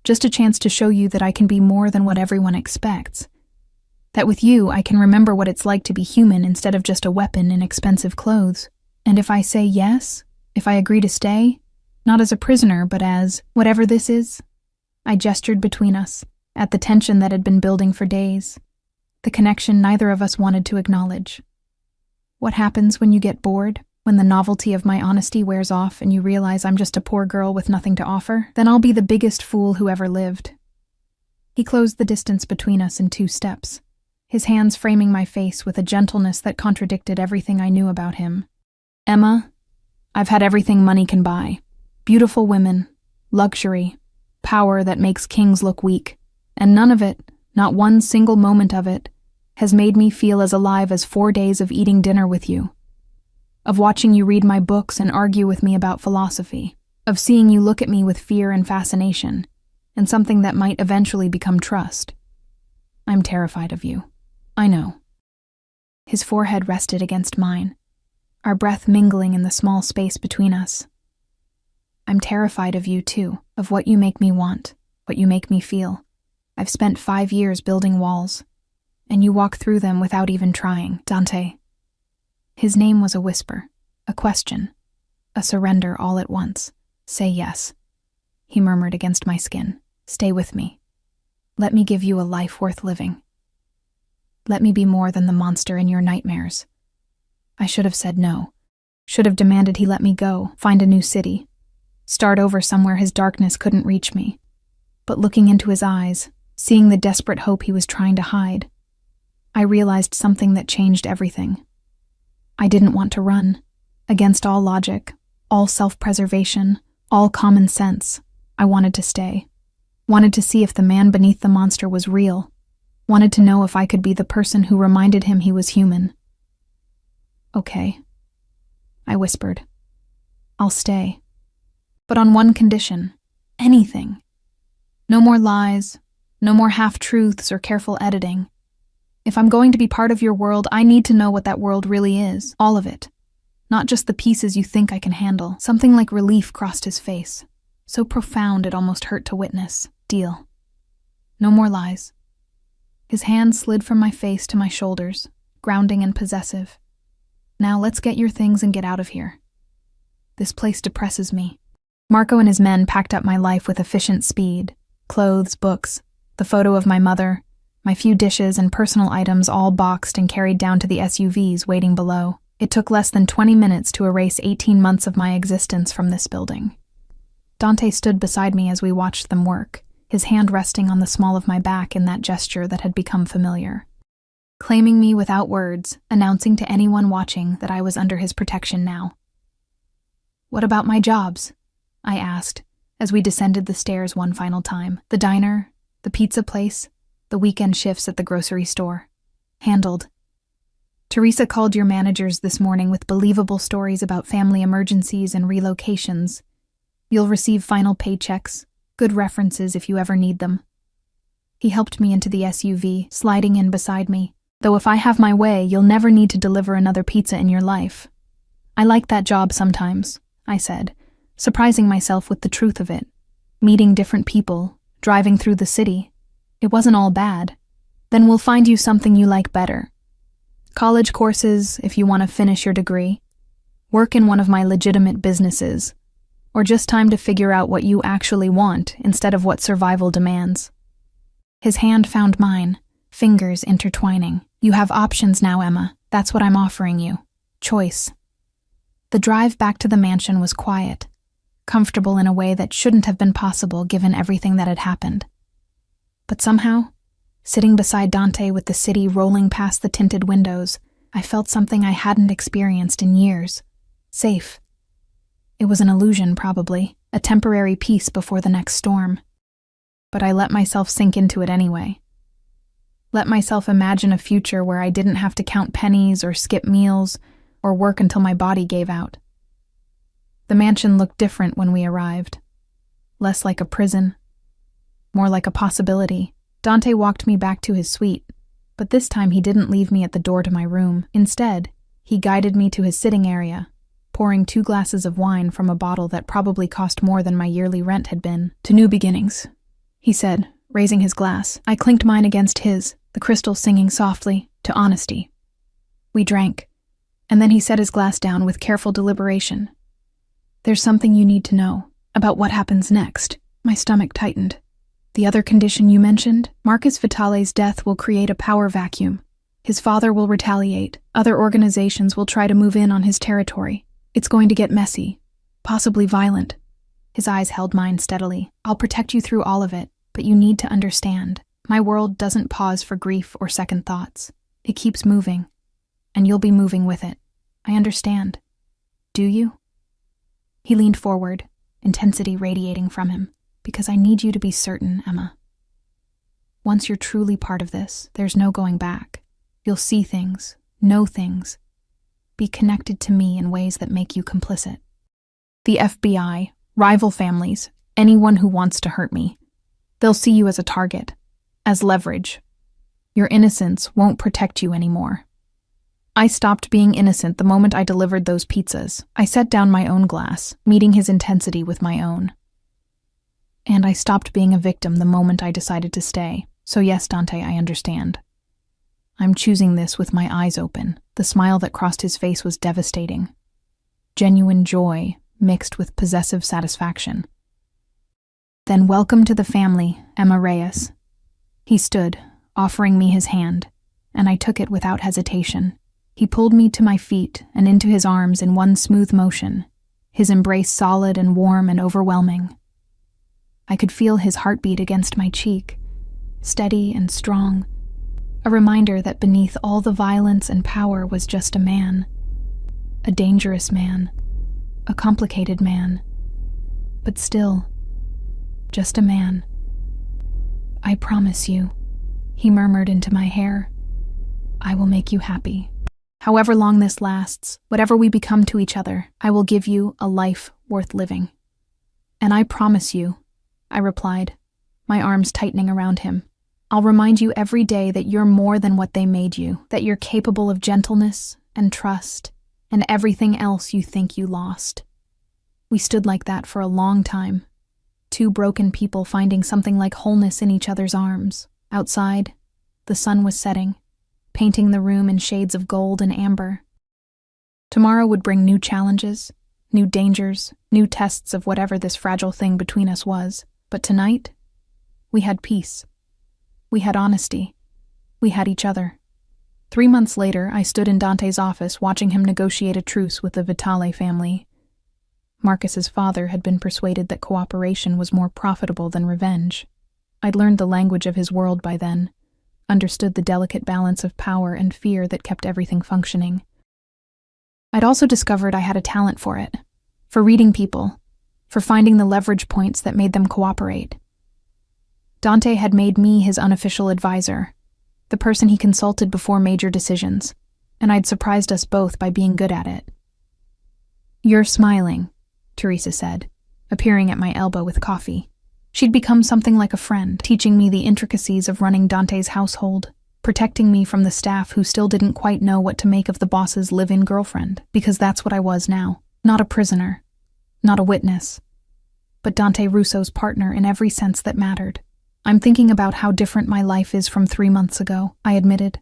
Just a chance to show you that I can be more than what everyone expects. That with you, I can remember what it's like to be human instead of just a weapon in expensive clothes. And if I say yes, if I agree to stay, not as a prisoner, but as whatever this is, I gestured between us, at the tension that had been building for days, the connection neither of us wanted to acknowledge. What happens when you get bored? When the novelty of my honesty wears off and you realize I'm just a poor girl with nothing to offer? Then I'll be the biggest fool who ever lived. He closed the distance between us in 2 steps, his hands framing my face with a gentleness that contradicted everything I knew about him. Emma, I've had everything money can buy. Beautiful women, luxury, power that makes kings look weak, and none of it, not one single moment of it, has made me feel as alive as 4 days of eating dinner with you, of watching you read my books and argue with me about philosophy, of seeing you look at me with fear and fascination, and something that might eventually become trust. I'm terrified of you. I know. His forehead rested against mine, our breath mingling in the small space between us. I'm terrified of you too, of what you make me want, what you make me feel. I've spent 5 years building walls, and you walk through them without even trying, Dante. His name was a whisper, a question, a surrender all at once. Say yes, he murmured against my skin. Stay with me. Let me give you a life worth living. Let me be more than the monster in your nightmares. I should have said no, should have demanded he let me go, find a new city, start over somewhere his darkness couldn't reach me. But looking into his eyes, seeing the desperate hope he was trying to hide, I realized something that changed everything. I didn't want to run. Against all logic, all self-preservation, all common sense, I wanted to stay. Wanted to see if the man beneath the monster was real. Wanted to know if I could be the person who reminded him he was human. Okay, I whispered. I'll stay. But on one condition. Anything. No more lies, no more half-truths or careful editing. If I'm going to be part of your world, I need to know what that world really is, all of it. Not just the pieces you think I can handle. Something like relief crossed his face. So profound it almost hurt to witness. Deal. No more lies. His hand slid from my face to my shoulders, grounding and possessive. Now let's get your things and get out of here. This place depresses me. Marco and his men packed up my life with efficient speed. Clothes, books, the photo of my mother, my few dishes and personal items all boxed and carried down to the SUVs waiting below. It took less than 20 minutes to erase 18 months of my existence from this building. Dante stood beside me as we watched them work, his hand resting on the small of my back in that gesture that had become familiar. Claiming me without words, announcing to anyone watching that I was under his protection now. What about my jobs? I asked, as we descended the stairs one final time. The diner, the pizza place, the weekend shifts at the grocery store. Handled. Teresa called your managers this morning with believable stories about family emergencies and relocations. You'll receive final paychecks, good references if you ever need them. He helped me into the SUV, sliding in beside me. Though if I have my way, you'll never need to deliver another pizza in your life. I like that job sometimes, I said, surprising myself with the truth of it. Meeting different people, driving through the city. It wasn't all bad. Then we'll find you something you like better. College courses, if you want to finish your degree. Work in one of my legitimate businesses. Or just time to figure out what you actually want instead of what survival demands. His hand found mine, fingers intertwining. You have options now, Emma. That's what I'm offering you. Choice. The drive back to the mansion was quiet, comfortable in a way that shouldn't have been possible given everything that had happened. But somehow, sitting beside Dante with the city rolling past the tinted windows, I felt something I hadn't experienced in years. Safe. It was an illusion, probably, a temporary peace before the next storm. But I let myself sink into it anyway. Let myself imagine a future where I didn't have to count pennies or skip meals or work until my body gave out. The mansion looked different when we arrived. Less like a prison. More like a possibility. Dante walked me back to his suite, but this time he didn't leave me at the door to my room. Instead, he guided me to his sitting area, pouring 2 glasses of wine from a bottle that probably cost more than my yearly rent had been. To new beginnings, he said, raising his glass. I clinked mine against his, the crystal singing softly, to honesty. We drank, and then he set his glass down with careful deliberation. There's something you need to know about what happens next. My stomach tightened. The other condition you mentioned, Marcus Vitale's death will create a power vacuum. His father will retaliate. Other organizations will try to move in on his territory. It's going to get messy, possibly violent. His eyes held mine steadily. I'll protect you through all of it, but you need to understand. My world doesn't pause for grief or second thoughts. It keeps moving, and you'll be moving with it. I understand. do you?" He leaned forward, intensity radiating from him. "Because I need you to be certain, Emma. Once you're truly part of this, there's no going back. You'll see things, know things, be connected to me in ways that make you complicit. The FBI, rival families, anyone who wants to hurt me, they'll see you as a target, as leverage. Your innocence won't protect you anymore." I stopped being innocent the moment I delivered those pizzas. I set down my own glass, meeting his intensity with my own. And I stopped being a victim the moment I decided to stay. So yes, Dante, I understand. I'm choosing this with my eyes open. The smile that crossed his face was devastating. Genuine joy mixed with possessive satisfaction. "Then welcome to the family, Emma Reyes." He stood, offering me his hand, and I took it without hesitation. He pulled me to my feet and into his arms in one smooth motion, his embrace solid and warm and overwhelming. I could feel his heartbeat against my cheek, steady and strong, a reminder that beneath all the violence and power was just a man, a dangerous man, a complicated man, but still, just a man. "I promise you," he murmured into my hair, "I will make you happy. However long this lasts, whatever we become to each other, I will give you a life worth living." "And I promise you," I replied, my arms tightening around him, "I'll remind you every day that you're more than what they made you, that you're capable of gentleness and trust and everything else you think you lost." We stood like that for a long time, two broken people finding something like wholeness in each other's arms. Outside, the sun was setting, painting the room in shades of gold and amber. Tomorrow would bring new challenges, new dangers, new tests of whatever this fragile thing between us was. But tonight, we had peace. We had honesty. We had each other. 3 months later, I stood in Dante's office watching him negotiate a truce with the Vitale family. Marcus's father had been persuaded that cooperation was more profitable than revenge. I'd learned the language of his world by then, understood the delicate balance of power and fear that kept everything functioning. I'd also discovered I had a talent for it, for reading people, for finding the leverage points that made them cooperate. Dante had made me his unofficial advisor, the person he consulted before major decisions, and I'd surprised us both by being good at it. "You're smiling," Teresa said, appearing at my elbow with coffee. She'd become something like a friend, teaching me the intricacies of running Dante's household, protecting me from the staff who still didn't quite know what to make of the boss's live-in girlfriend, because that's what I was now. Not a prisoner, not a witness, but Dante Russo's partner in every sense that mattered. "I'm thinking about how different my life is from 3 months ago," I admitted.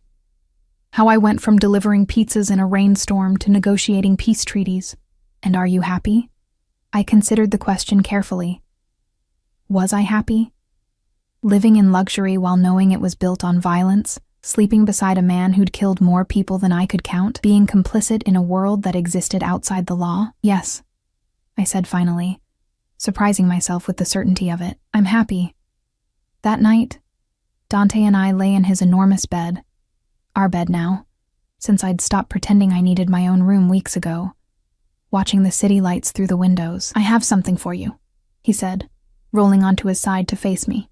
"How I went from delivering pizzas in a rainstorm to negotiating peace treaties. And are you happy?" I considered the question carefully. Was I happy? Living in luxury while knowing it was built on violence, sleeping beside a man who'd killed more people than I could count, being complicit in a world that existed outside the law? "Yes," I said finally, surprising myself with the certainty of it. "I'm happy." That night, Dante and I lay in his enormous bed, our bed now, since I'd stopped pretending I needed my own room weeks ago, watching the city lights through the windows. "I have something for you," he said, rolling onto his side to face me.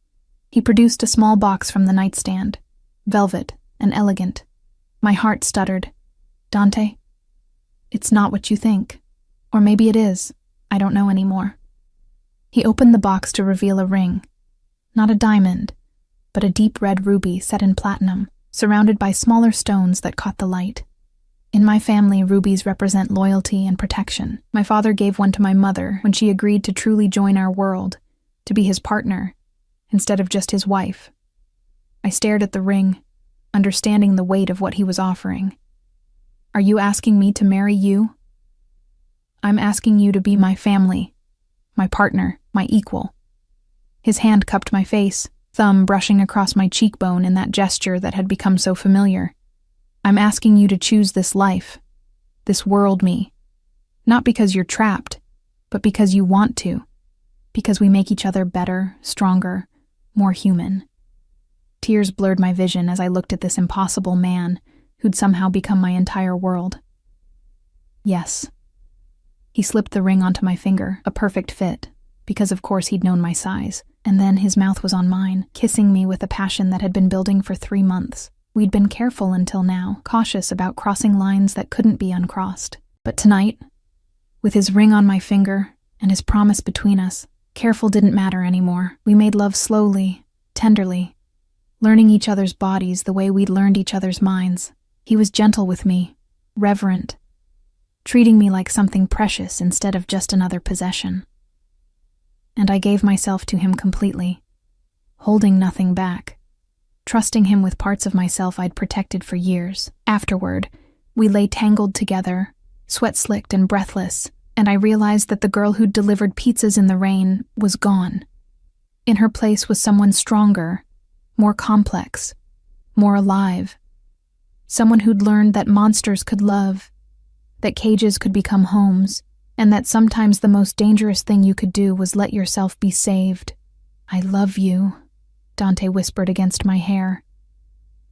He produced a small box from the nightstand, velvet and elegant. My heart stuttered. "Dante, it's not what you think. Or maybe it is. I don't know anymore." He opened the box to reveal a ring. Not a diamond, but a deep red ruby set in platinum, surrounded by smaller stones that caught the light. In my family, rubies represent loyalty and protection. My father gave one to my mother when she agreed to truly join our world, to be his partner, instead of just his wife. I stared at the ring, understanding the weight of what he was offering. "Are you asking me to marry you?" "I'm asking you to be my family, my partner, my equal." His hand cupped my face, thumb brushing across my cheekbone in that gesture that had become so familiar. "I'm asking you to choose this life, this world me. Not because you're trapped, but because you want to. Because we make each other better, stronger, more human." Tears blurred my vision as I looked at this impossible man who'd somehow become my entire world. "Yes," He slipped the ring onto my finger, a perfect fit, because of course he'd known my size. And then his mouth was on mine, kissing me with a passion that had been building for 3 months. We'd been careful until now, cautious about crossing lines that couldn't be uncrossed. But tonight, with his ring on my finger and his promise between us, careful didn't matter anymore. We made love slowly, tenderly, learning each other's bodies the way we'd learned each other's minds. He was gentle with me, reverent, treating me like something precious instead of just another possession. And I gave myself to him completely, holding nothing back, trusting him with parts of myself I'd protected for years. Afterward, we lay tangled together, sweat-slicked and breathless, and I realized that the girl who'd delivered pizzas in the rain was gone. In her place was someone stronger, more complex, more alive. Someone who'd learned that monsters could love, that cages could become homes, and that sometimes the most dangerous thing you could do was let yourself be saved. "I love you," Dante whispered against my hair.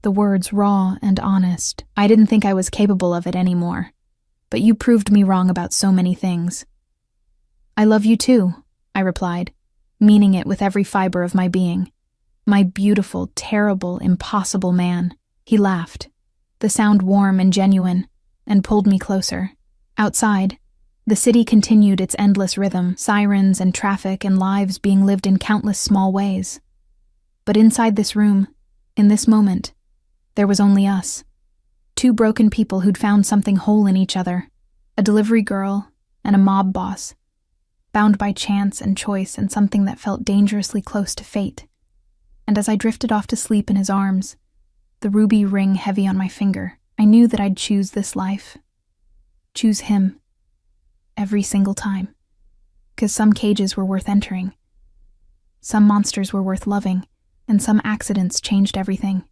The words raw and honest. I didn't think I was capable of it anymore, but you proved me wrong about so many things. "I love you too," I replied, meaning it with every fiber of my being. "My beautiful, terrible, impossible man." He laughed, the sound warm and genuine, and pulled me closer. Outside, the city continued its endless rhythm, sirens and traffic and lives being lived in countless small ways. But inside this room, in this moment, there was only us. 2 broken people who'd found something whole in each other, a delivery girl and a mob boss, bound by chance and choice and something that felt dangerously close to fate. And as I drifted off to sleep in his arms, the ruby ring heavy on my finger, I knew that I'd choose this life. Choose him. Every single time. 'Cause some cages were worth entering. Some monsters were worth loving, and some accidents changed everything.